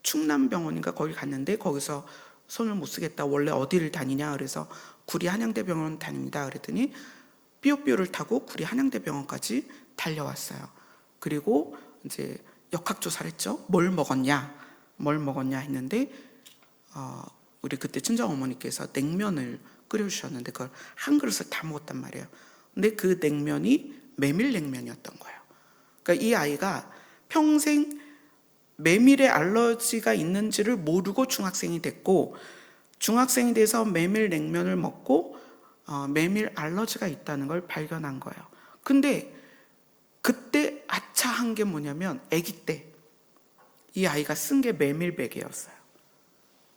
충남병원인가 거기 갔는데 거기서 손을 못 쓰겠다. 원래 어디를 다니냐 그래서 구리 한양대병원 다닙니다 그랬더니 삐요삐요를 타고 구리 한양대병원까지 달려왔어요. 그리고 이제 역학조사를 했죠. 뭘 먹었냐 했는데 우리 그때 친정어머니께서 냉면을 끓여주셨는데 그걸 한 그릇을 다 먹었단 말이에요. 근데 그 냉면이 메밀냉면이었던 거예요. 그러니까 이 아이가 평생 메밀에 알러지가 있는지를 모르고 중학생이 됐고, 중학생이 돼서 메밀냉면을 먹고 메밀 알러지가 있다는 걸 발견한 거예요. 근데 그때 아차한 게 뭐냐면 아기 때 이 아이가 쓴 게 메밀베개였어요.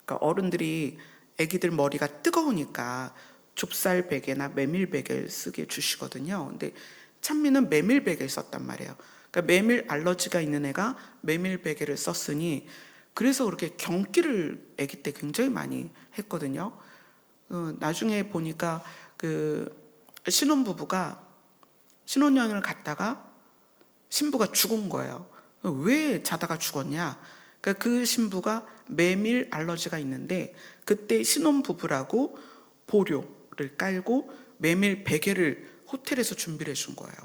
그러니까 어른들이 아기들 머리가 뜨거우니까 좁쌀 베개나 메밀 베개를 쓰게 주시거든요. 근데 찬미는 메밀 베개를 썼단 말이에요. 그러니까 메밀 알러지가 있는 애가 메밀 베개를 썼으니 그래서 그렇게 경기를 아기 때 굉장히 많이 했거든요. 나중에 보니까 그 신혼부부가 신혼여행을 갔다가 신부가 죽은 거예요. 왜 자다가 죽었냐? 그러니까 그 신부가 메밀 알러지가 있는데 그때 신혼부부라고 보료를 깔고 메밀 베개를 호텔에서 준비를 해준 거예요.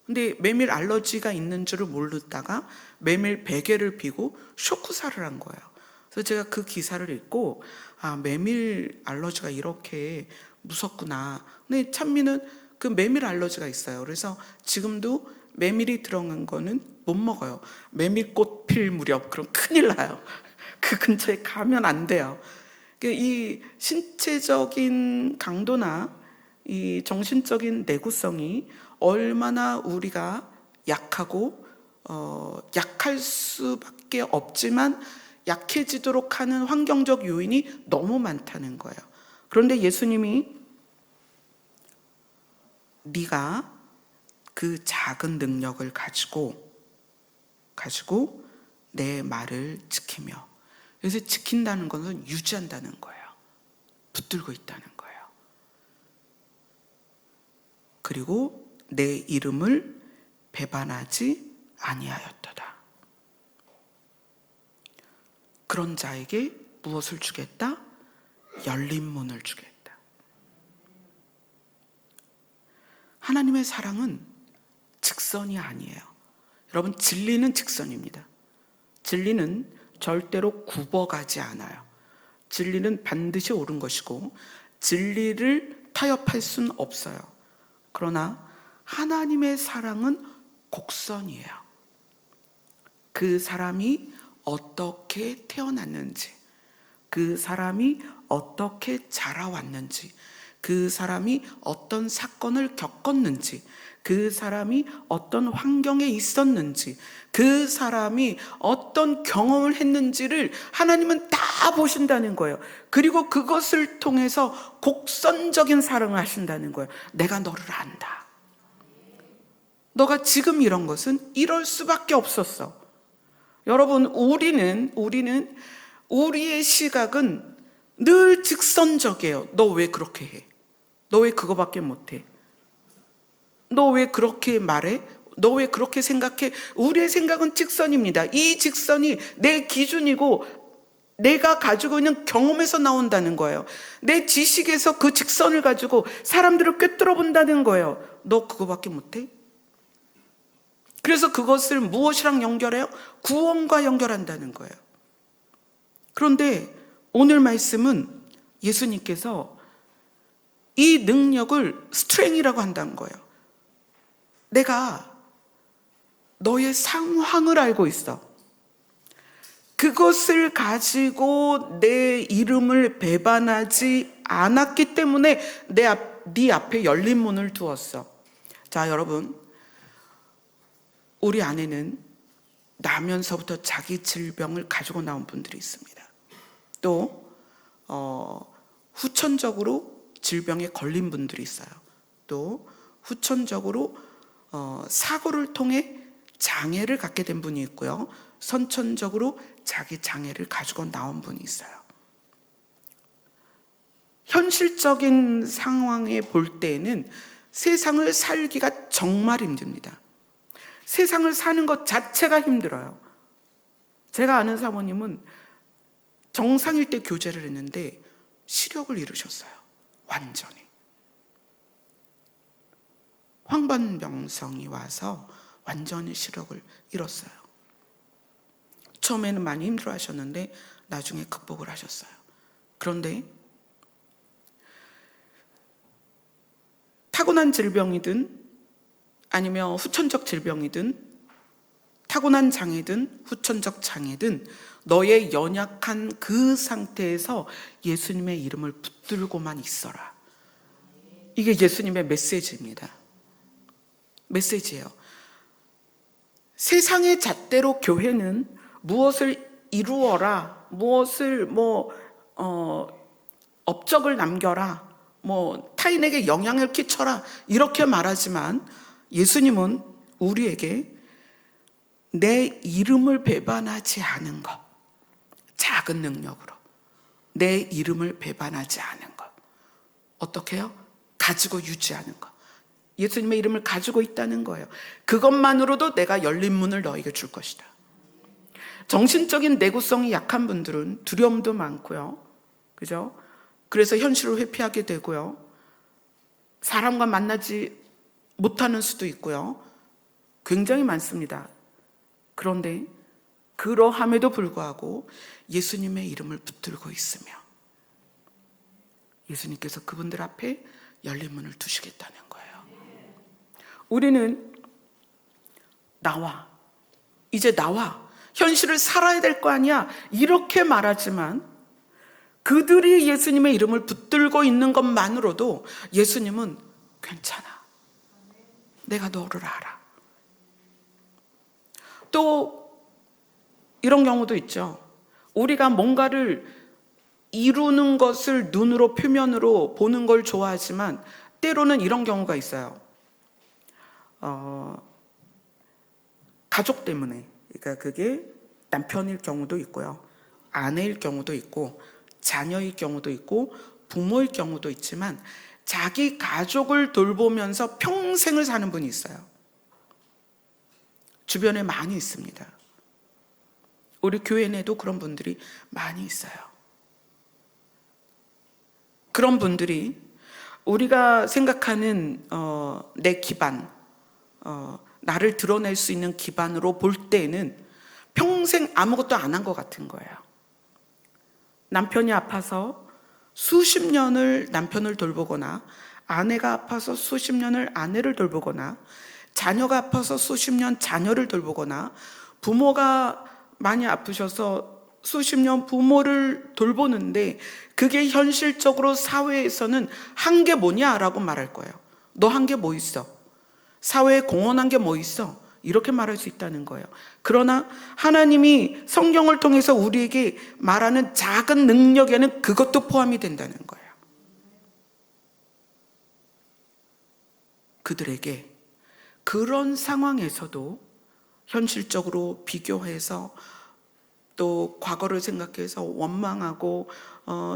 근데 메밀 알러지가 있는 줄을 모르다가 메밀 베개를 비고 쇼크살을 한 거예요. 그래서 제가 그 기사를 읽고 메밀 알러지가 이렇게 무섭구나. 근데 찬미는 그 메밀 알러지가 있어요. 그래서 지금도 메밀이 들어간 거는 못 먹어요. 메밀꽃 필 무렵 그럼 큰일 나요. 그 근처에 가면 안 돼요. 이 신체적인 강도나 이 정신적인 내구성이 얼마나 우리가 약하고 약할 수밖에 없지만 약해지도록 하는 환경적 요인이 너무 많다는 거예요. 그런데 예수님이 네가 그 작은 능력을 가지고 내 말을 지키며, 그래서 지킨다는 것은 유지한다는 거예요. 붙들고 있다는 거예요. 그리고 내 이름을 배반하지 아니하였도다. 그런 자에게 무엇을 주겠다? 열린 문을 주겠다. 하나님의 사랑은 직선이 아니에요. 여러분, 진리는 직선입니다. 진리는 절대로 굽어가지 않아요. 진리는 반드시 옳은 것이고 진리를 타협할 수는 없어요. 그러나 하나님의 사랑은 곡선이에요. 그 사람이 어떻게 태어났는지, 그 사람이 어떻게 자라왔는지, 그 사람이 어떤 사건을 겪었는지, 그 사람이 어떤 환경에 있었는지, 그 사람이 어떤 경험을 했는지를 하나님은 다 보신다는 거예요. 그리고 그것을 통해서 곡선적인 사랑을 하신다는 거예요. 내가 너를 안다. 너가 지금 이런 것은 이럴 수밖에 없었어. 여러분, 우리는 우리의 시각은 늘 직선적이에요. 너 왜 그렇게 해? 너 왜 그거밖에 못해? 너 왜 그렇게 말해? 너 왜 그렇게 생각해? 우리의 생각은 직선입니다. 이 직선이 내 기준이고 내가 가지고 있는 경험에서 나온다는 거예요. 내 지식에서 그 직선을 가지고 사람들을 꿰뚫어 본다는 거예요. 너 그거밖에 못해? 그래서 그것을 무엇이랑 연결해요? 구원과 연결한다는 거예요. 그런데 오늘 말씀은 예수님께서 이 능력을 스트렝이라고 한다는 거예요. 내가 너의 상황을 알고 있어. 그것을 가지고 내 이름을 배반하지 않았기 때문에 네 앞에 열린 문을 두었어. 자, 여러분, 우리 안에는 나면서부터 자기 질병을 가지고 나온 분들이 있습니다. 또 후천적으로 질병에 걸린 분들이 있어요. 또 후천적으로 사고를 통해 장애를 갖게 된 분이 있고요. 선천적으로 자기 장애를 가지고 나온 분이 있어요. 현실적인 상황에 볼 때에는 세상을 살기가 정말 힘듭니다. 세상을 사는 것 자체가 힘들어요. 제가 아는 사모님은 정상일 때 교제를 했는데 시력을 잃으셨어요. 완전히. 황반병성이 와서 완전히 시력을 잃었어요. 처음에는 많이 힘들어 하셨는데 나중에 극복을 하셨어요. 그런데 타고난 질병이든 아니면 후천적 질병이든 타고난 장애든 후천적 장애든 너의 연약한 그 상태에서 예수님의 이름을 붙들고만 있어라. 이게 예수님의 메시지입니다. 메시지예요. 세상의 잣대로 교회는 무엇을 이루어라, 무엇을 업적을 남겨라, 타인에게 영향을 끼쳐라 이렇게 말하지만 예수님은 우리에게 내 이름을 배반하지 않은 것, 작은 능력으로 내 이름을 배반하지 않은 것, 어떻게 해요? 가지고 유지하는 것. 예수님의 이름을 가지고 있다는 거예요. 그것만으로도 내가 열린 문을 너에게 줄 것이다. 정신적인 내구성이 약한 분들은 두려움도 많고요. 그죠? 그래서 현실을 회피하게 되고요. 사람과 만나지 못하는 수도 있고요. 굉장히 많습니다. 그런데 그러함에도 불구하고 예수님의 이름을 붙들고 있으며 예수님께서 그분들 앞에 열린 문을 두시겠다는 거예요. 우리는 이제 나와 현실을 살아야 될 거 아니야 이렇게 말하지만 그들이 예수님의 이름을 붙들고 있는 것만으로도 예수님은 괜찮아, 내가 너를 알아. 또 이런 경우도 있죠. 우리가 뭔가를 이루는 것을 눈으로 표면으로 보는 걸 좋아하지만 때로는 이런 경우가 있어요. 가족 때문에, 그러니까 그게 남편일 경우도 있고요, 아내일 경우도 있고, 자녀일 경우도 있고, 부모일 경우도 있지만 자기 가족을 돌보면서 평생을 사는 분이 있어요. 주변에 많이 있습니다. 우리 교회 내도 그런 분들이 많이 있어요. 그런 분들이 우리가 생각하는 내 기반, 나를 드러낼 수 있는 기반으로 볼 때는 평생 아무것도 안 한 것 같은 거예요. 남편이 아파서 수십 년을 남편을 돌보거나, 아내가 아파서 수십 년을 아내를 돌보거나, 자녀가 아파서 수십 년 자녀를 돌보거나, 부모가 많이 아프셔서 수십 년 부모를 돌보는데 그게 현실적으로 사회에서는 한 게 뭐냐라고 말할 거예요. 너 한 게 뭐 있어? 사회에 공헌한 게 뭐 있어? 이렇게 말할 수 있다는 거예요. 그러나 하나님이 성경을 통해서 우리에게 말하는 작은 능력에는 그것도 포함이 된다는 거예요. 그들에게 그런 상황에서도 현실적으로 비교해서 또 과거를 생각해서 원망하고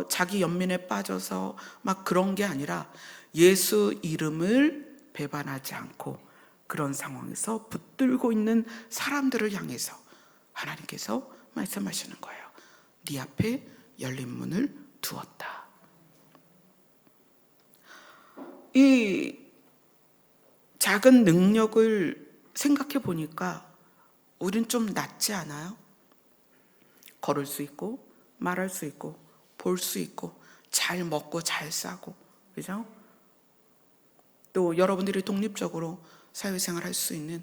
자기 연민에 빠져서 막 그런 게 아니라 예수 이름을 배반하지 않고 그런 상황에서 붙들고 있는 사람들을 향해서 하나님께서 말씀하시는 거예요. 네 앞에 열린 문을 두었다. 이 작은 능력을 생각해 보니까 우린 좀 낫지 않아요? 걸을 수 있고, 말할 수 있고, 볼 수 있고, 잘 먹고 잘 싸고, 그죠? 또 여러분들이 독립적으로 사회생활 할 수 있는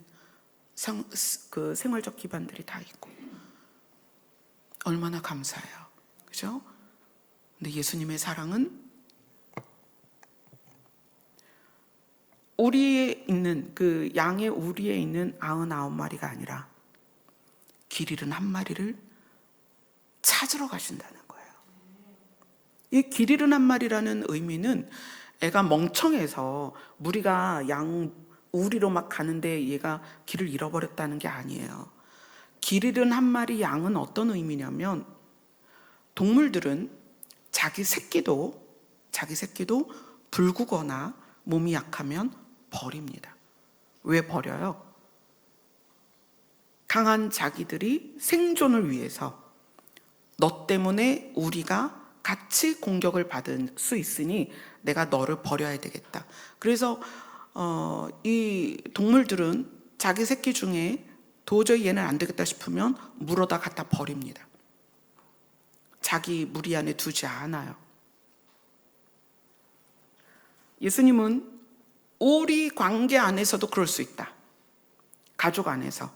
그 생활적 기반들이 다 있고, 얼마나 감사해요, 그죠? 근데 예수님의 사랑은 우리에 있는 그 양의 우리에 있는 99마리가 아니라 길 잃은 한 마리를 찾으러 가신다는 거예요. 이 길 잃은 한 마리라는 의미는 애가 멍청해서 무리가 양 우리로 막 가는데 얘가 길을 잃어버렸다는 게 아니에요. 길 잃은 한 마리 양은 어떤 의미냐면, 동물들은 자기 새끼도 불구거나 몸이 약하면 버립니다. 왜 버려요? 강한 자기들이 생존을 위해서 너 때문에 우리가 같이 공격을 받을 수 있으니 내가 너를 버려야 되겠다. 그래서 이 동물들은 자기 새끼 중에 도저히 얘는 안 되겠다 싶으면 물어다 갖다 버립니다. 자기 무리 안에 두지 않아요. 예수님은 우리 관계 안에서도 그럴 수 있다. 가족 안에서,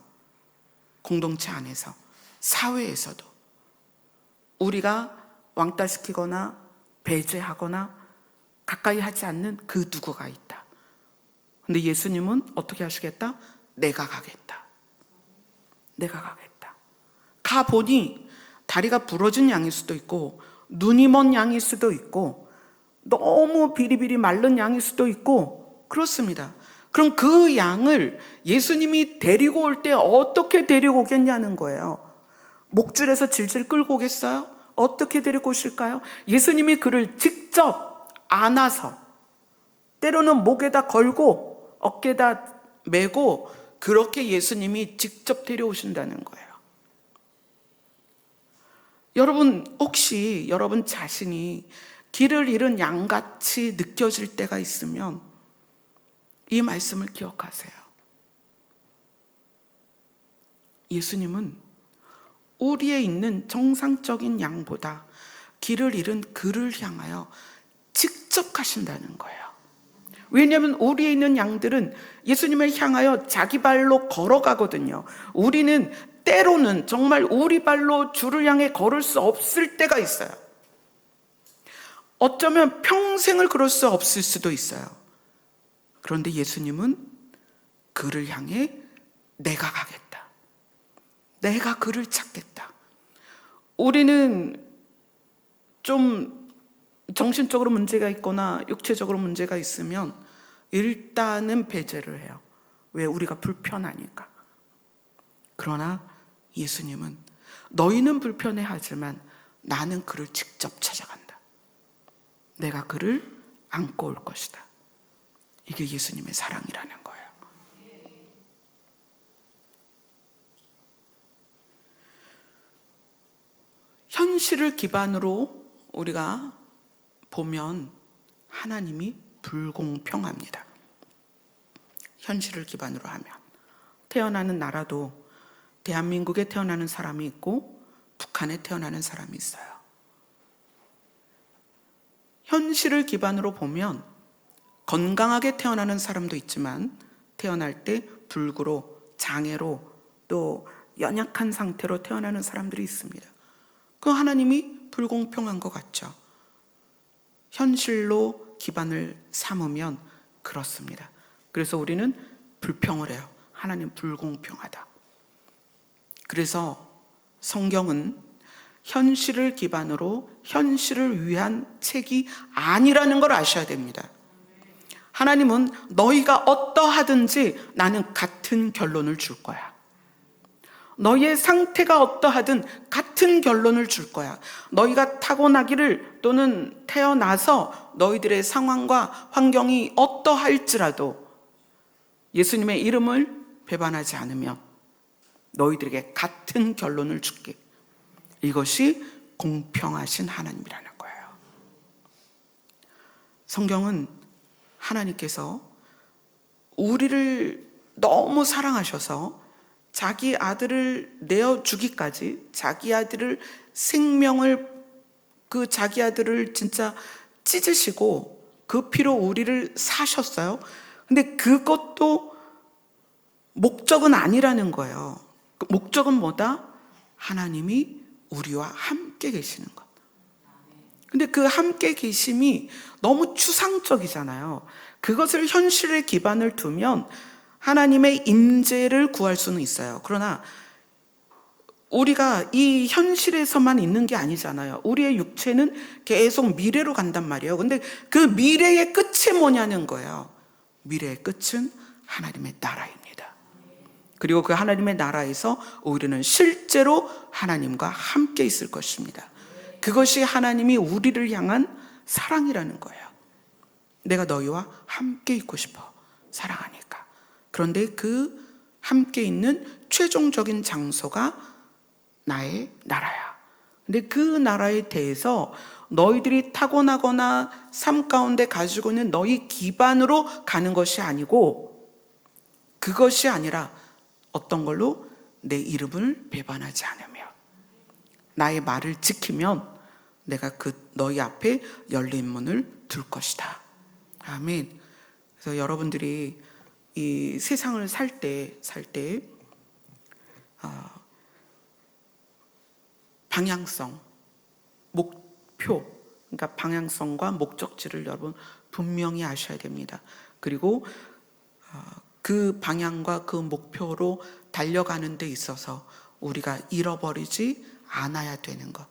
공동체 안에서, 사회에서도 우리가 왕따시키거나 배제하거나 가까이 하지 않는 그 누구가 있다. 근데 예수님은 어떻게 하시겠다? 내가 가겠다. 내가 가겠다. 가보니 다리가 부러진 양일 수도 있고 눈이 먼 양일 수도 있고 너무 비리비리 마른 양일 수도 있고 그렇습니다. 그럼 그 양을 예수님이 데리고 올 때 어떻게 데리고 오겠냐는 거예요. 목줄에서 질질 끌고 오겠어요? 어떻게 데리고 오실까요? 예수님이 그를 직접 안아서 때로는 목에다 걸고 어깨에다 메고 그렇게 예수님이 직접 데려오신다는 거예요. 여러분, 혹시 여러분 자신이 길을 잃은 양같이 느껴질 때가 있으면 이 말씀을 기억하세요. 예수님은 우리에 있는 정상적인 양보다 길을 잃은 그를 향하여 직접 가신다는 거예요. 왜냐하면 우리에 있는 양들은 예수님을 향하여 자기 발로 걸어가거든요. 우리는 때로는 정말 우리 발로 주를 향해 걸을 수 없을 때가 있어요. 어쩌면 평생을 그럴 수 없을 수도 있어요. 그런데 예수님은 그를 향해 내가 가겠다. 내가 그를 찾겠다. 우리는 좀 정신적으로 문제가 있거나 육체적으로 문제가 있으면 일단은 배제를 해요. 왜? 우리가 불편하니까. 그러나 예수님은 너희는 불편해하지만 나는 그를 직접 찾아간다. 내가 그를 안고 올 것이다. 이게 예수님의 사랑이라는 거예요. 현실을 기반으로 우리가 보면 하나님이 불공평합니다. 현실을 기반으로 하면 태어나는 나라도 대한민국에 태어나는 사람이 있고 북한에 태어나는 사람이 있어요. 현실을 기반으로 보면 건강하게 태어나는 사람도 있지만 태어날 때 불구로 장애로 또 연약한 상태로 태어나는 사람들이 있습니다. 그 하나님이 불공평한 것 같죠. 현실로 기반을 삼으면 그렇습니다. 그래서 우리는 불평을 해요. 하나님 불공평하다. 그래서 성경은 현실을 기반으로 현실을 위한 책이 아니라는 걸 아셔야 됩니다. 하나님은 너희가 어떠하든지 나는 같은 결론을 줄 거야. 너희의 상태가 어떠하든 같은 결론을 줄 거야. 너희가 타고나기를 또는 태어나서 너희들의 상황과 환경이 어떠할지라도 예수님의 이름을 배반하지 않으면 너희들에게 같은 결론을 줄게. 이것이 공평하신 하나님이라는 거예요. 성경은 하나님께서 우리를 너무 사랑하셔서 자기 아들을 내어주기까지 자기 아들을 생명을 그 자기 아들을 진짜 찢으시고 그 피로 우리를 사셨어요. 근데 그것도 목적은 아니라는 거예요. 그 목적은 뭐다? 하나님이 우리와 함께 계시는 것. 근데 그 함께 계심이 너무 추상적이잖아요. 그것을 현실에 기반을 두면 하나님의 임재를 구할 수는 있어요. 그러나 우리가 이 현실에서만 있는 게 아니잖아요. 우리의 육체는 계속 미래로 간단 말이에요. 근데 그 미래의 끝이 뭐냐는 거예요. 미래의 끝은 하나님의 나라입니다. 그리고 그 하나님의 나라에서 우리는 실제로 하나님과 함께 있을 것입니다. 그것이 하나님이 우리를 향한 사랑이라는 거예요. 내가 너희와 함께 있고 싶어. 사랑하니까. 그런데 그 함께 있는 최종적인 장소가 나의 나라야. 근데 그 나라에 대해서 너희들이 타고나거나 삶 가운데 가지고 있는 너희 기반으로 가는 것이 아니고, 그것이 아니라 어떤 걸로? 내 이름을 배반하지 않으며 나의 말을 지키면 내가 그 너희 앞에 열린 문을 둘 것이다. 아멘. 그래서 여러분들이 이 세상을 살 때 방향성, 목표, 그러니까 방향성과 목적지를 여러분 분명히 아셔야 됩니다. 그리고 그 방향과 그 목표로 달려가는 데 있어서 우리가 잃어버리지 않아야 되는 것.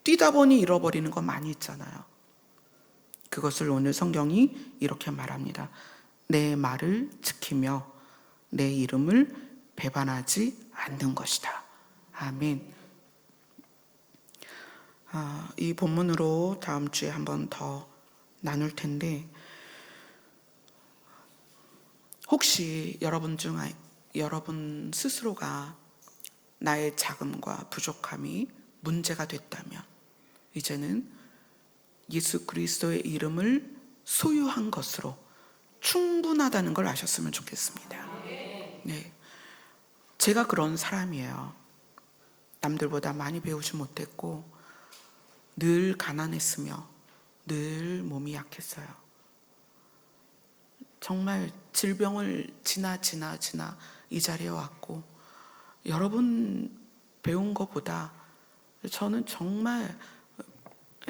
뛰다 보니 잃어버리는 거 많이 있잖아요. 그것을 오늘 성경이 이렇게 말합니다. 내 말을 지키며 내 이름을 배반하지 않는 것이다. 아멘. 이 본문으로 다음 주에 한 번 더 나눌 텐데, 혹시 여러분 스스로가 나의 자금과 부족함이 문제가 됐다면 이제는 예수 그리스도의 이름을 소유한 것으로 충분하다는 걸 아셨으면 좋겠습니다. 네, 제가 그런 사람이에요. 남들보다 많이 배우지 못했고 늘 가난했으며 늘 몸이 약했어요. 정말 질병을 지나 이 자리에 왔고, 여러분 배운 것보다 저는 정말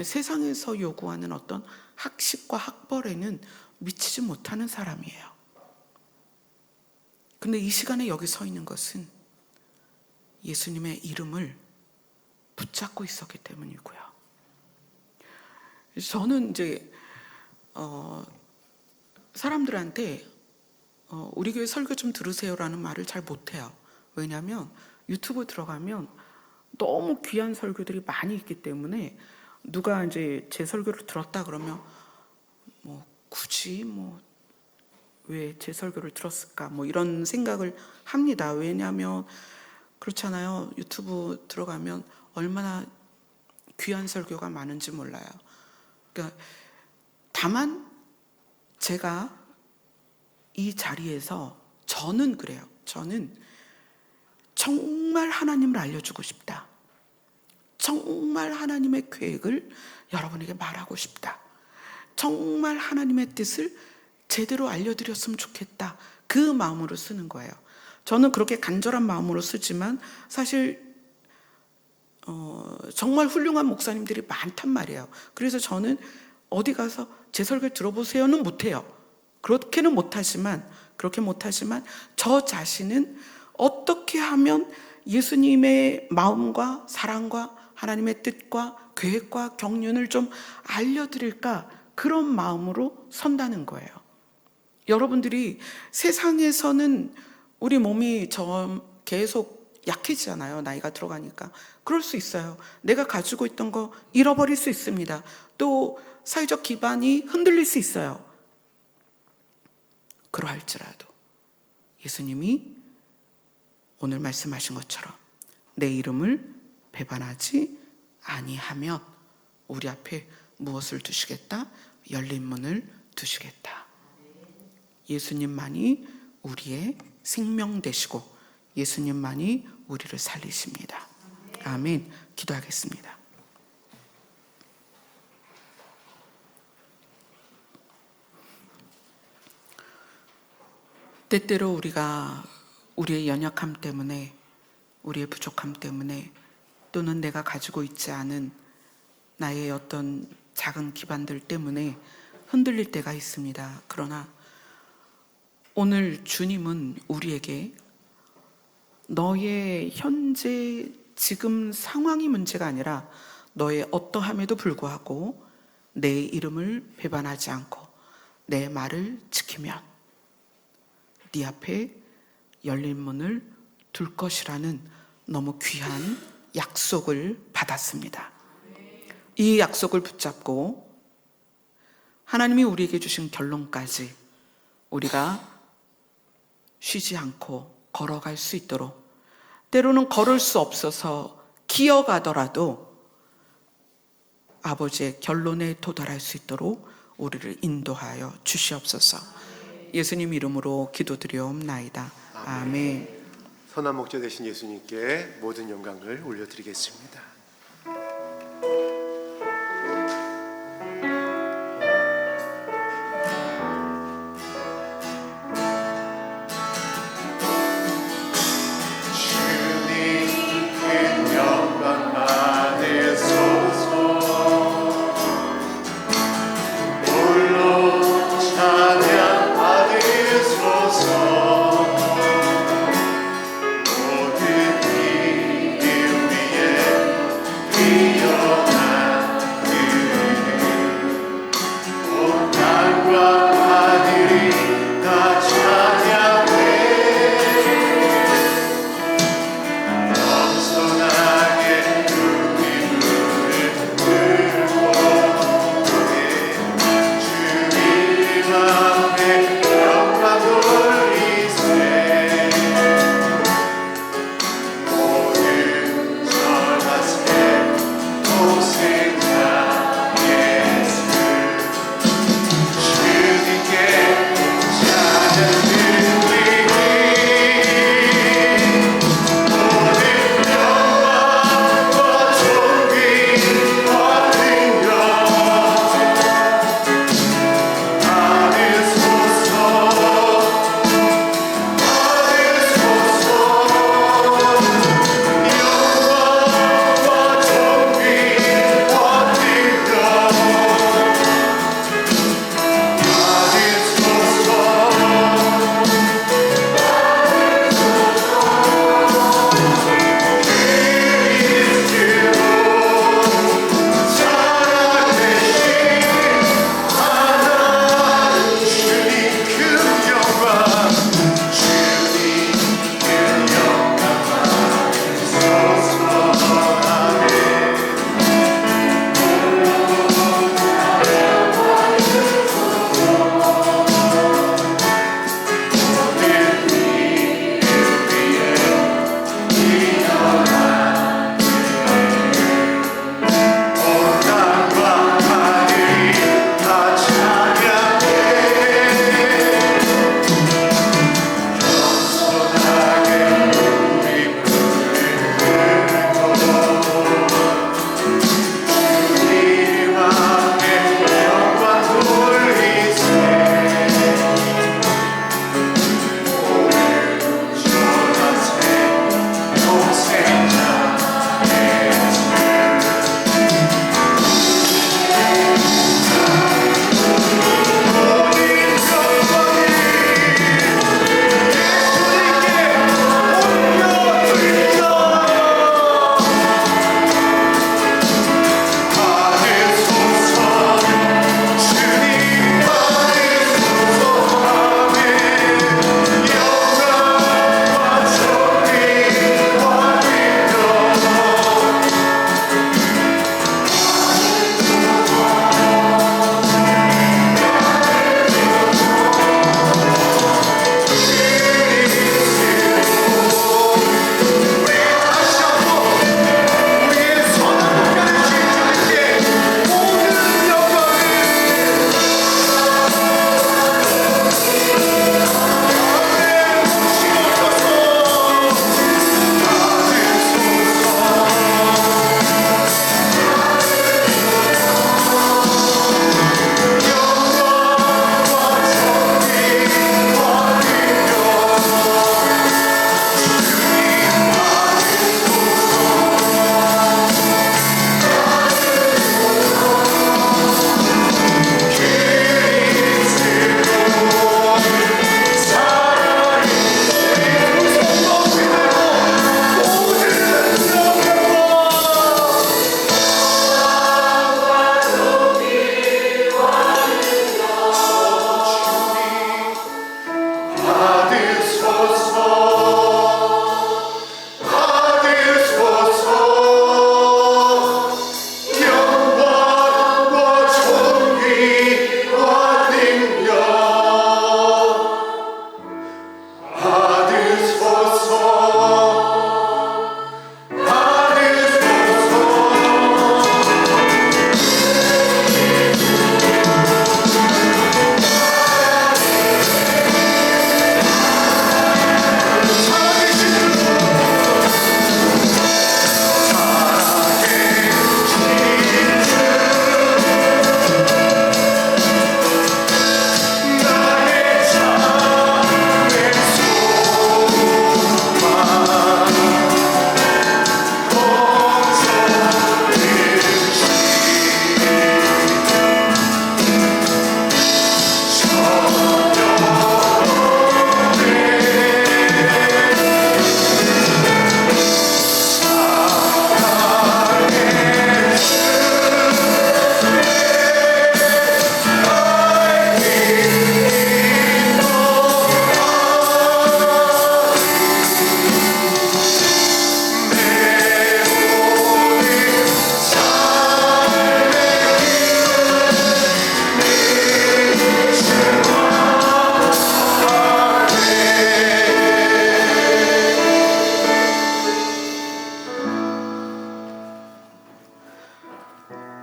세상에서 요구하는 어떤 학식과 학벌에는 미치지 못하는 사람이에요. 근데 이 시간에 여기 서 있는 것은 예수님의 이름을 붙잡고 있었기 때문이고요. 저는 이제 사람들한테 우리 교회 설교 좀 들으세요라는 말을 잘 못해요. 왜냐하면 유튜브 들어가면 너무 귀한 설교들이 많이 있기 때문에 누가 이제 제 설교를 들었다 그러면 굳이 왜 제 설교를 들었을까 이런 생각을 합니다. 왜냐하면 그렇잖아요. 유튜브 들어가면 얼마나 귀한 설교가 많은지 몰라요. 그러니까 다만 제가 이 자리에서 저는 그래요. 저는 정말 하나님을 알려주고 싶다. 정말 하나님의 계획을 여러분에게 말하고 싶다. 정말 하나님의 뜻을 제대로 알려드렸으면 좋겠다. 그 마음으로 쓰는 거예요. 저는 그렇게 간절한 마음으로 쓰지만 사실 정말 훌륭한 목사님들이 많단 말이에요. 그래서 저는 어디 가서 제 설교 들어보세요는 못해요. 그렇게 못하지만 저 자신은 어떻게 하면 예수님의 마음과 사랑과 하나님의 뜻과 계획과 경륜을 좀 알려드릴까, 그런 마음으로 선다는 거예요. 여러분들이 세상에서는 우리 몸이 계속 약해지잖아요. 나이가 들어가니까. 그럴 수 있어요. 내가 가지고 있던 거 잃어버릴 수 있습니다. 또 사회적 기반이 흔들릴 수 있어요. 그러할지라도 예수님이 오늘 말씀하신 것처럼 내 이름을 배반하지 아니하면 우리 앞에 무엇을 두시겠다? 열린 문을 두시겠다. 예수님만이 우리의 생명 되시고 예수님만이 우리를 살리십니다. 아멘. 기도하겠습니다. 때때로 우리가 우리의 연약함 때문에, 우리의 부족함 때문에, 또는 내가 가지고 있지 않은 나의 어떤 작은 기반들 때문에 흔들릴 때가 있습니다. 그러나 오늘 주님은 우리에게 너의 현재 지금 상황이 문제가 아니라 너의 어떠함에도 불구하고 내 이름을 배반하지 않고 내 말을 지키면 네 앞에 열린 문을 둘 것이라는 너무 귀한 약속을 받았습니다. 이 약속을 붙잡고 하나님이 우리에게 주신 결론까지 우리가 쉬지 않고 걸어갈 수 있도록, 때로는 걸을 수 없어서 기어가더라도 아버지의 결론에 도달할 수 있도록 우리를 인도하여 주시옵소서. 예수님 이름으로 기도드리옵나이다. 아멘. 선한 목자 되신 예수님께 모든 영광을 올려드리겠습니다. 모든 이 위에 뛰어나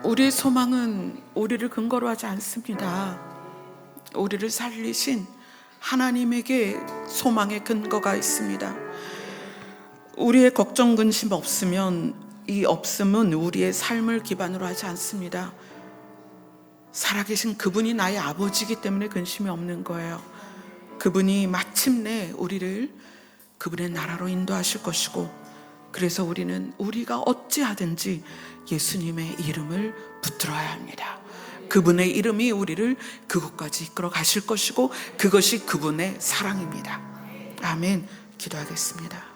우리의 소망은 우리를 근거로 하지 않습니다. 우리를 살리신 하나님에게 소망의 근거가 있습니다. 우리의 걱정 근심 없으면 이 없음은 우리의 삶을 기반으로 하지 않습니다. 살아계신 그분이 나의 아버지이기 때문에 근심이 없는 거예요. 그분이 마침내 우리를 그분의 나라로 인도하실 것이고, 그래서 우리는 우리가 어찌하든지 예수님의 이름을 붙들어야 합니다. 그분의 이름이 우리를 그곳까지 이끌어 가실 것이고, 그것이 그분의 사랑입니다. 아멘. 기도하겠습니다.